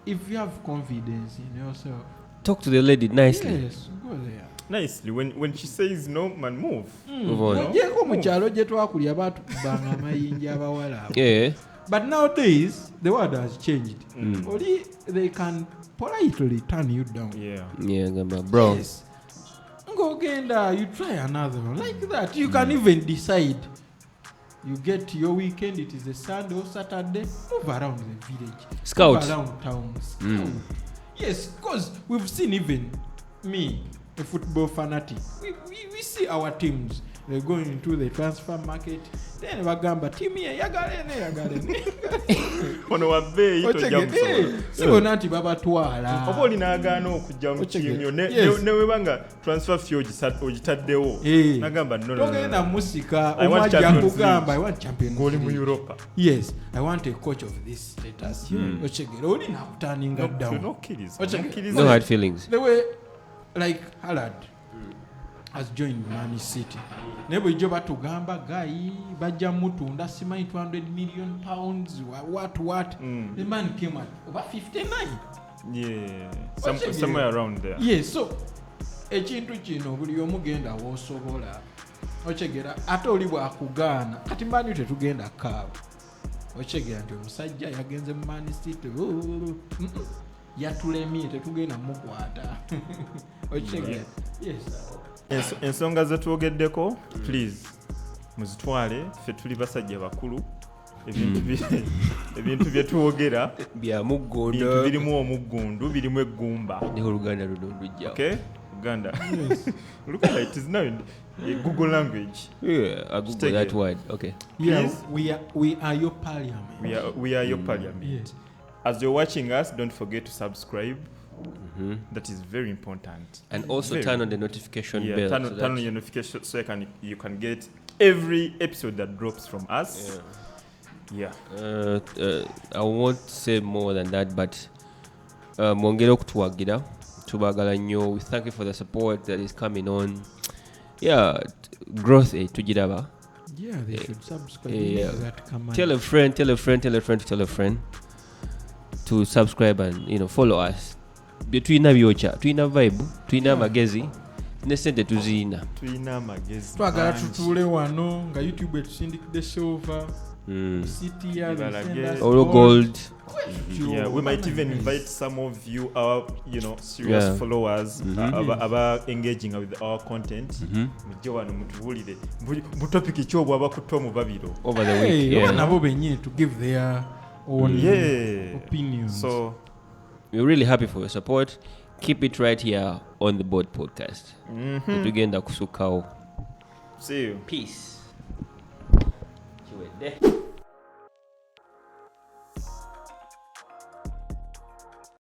If you have confidence in yourself, talk to the lady nicely. Yes, go there. Nicely. When she says no, man, move. Move on. Yeah. But nowadays, the world has changed. Only they can politely turn you down. Yeah, bro. Yes. Go again, you try another one. Like that. You can even decide. You get your weekend, it is a Sunday or Saturday, move around the village. Scout. Move around towns. Yes, because we've seen even me, a football fanatic. We see our teams. They're going into the transfer market. Then bagamba team here yagalene. Ono wabbe ito jamusobola. So nanti babatwala. Oba olinaagaana okujja mu team ne webanga transfer fee ogitaddewo. Nagamba no. Togenda musika omwajja kugamba I want Champions League. Goli mu Europa. Yes, I want a coach of this status. Ochegera oli nakuturninga down. No hard feelings. The way like Haaland has joined Man City. Nebo ijo batugamba guy bajja mutunda simanyi 200 million pounds what the man came at over 59. Yeah, somewhere around there. Yes, so ekintu kino buli omugenda wosobola ochegera ate oli bwakugaana kati mbani tetugenda kaabo ochegera nti omusajja yagenze mu Man City yatulemye tetugenda mukwata ochegera yes. Ensonga zetwogeddeko please muzitwale ffe tuli basajja bakulu ebintu bye twogera bya muggondo bintu birimu omuggundu birimu eggumba ne Luganda luno lujja okay Luganda. Yes. Luganda, it is now in Google language. Yeah, I Google Take that it. word. Okay. Yeah, Please? we are your parliament. We are your parliament. Yes. As you're watching us, don't forget to subscribe. That is very important. And also Very. turn on the notification Yeah, bell. turn so on that- your notification so you can get every episode that drops from us. Yeah. I won't say more than that, but mwongere okutuwagira tubagala nnyo. We thank you for the support that is coming on. Yeah, growth tugiraba. Yeah, they should subscribe. Yeah. That command. Tell a friend to subscribe and follow us. Tulina byocha, tulina vibe, tulina amagezi, ne sente tuzina. Tulina amagezi. Twagala tutuule wano nga YouTube etusindikidde silver. CTR Oro gold. Yeah, we might even invite some of you, our serious followers, about engaging with our content. Mujje wano mutubulire mu topic ki obwaba kutwa mu babiro Over the week. Yeah. Nabo benye to give their own opinions. So we're really happy for your support. Keep it right here on the Board Podcast. Tugenda kusukao. see you. Peace.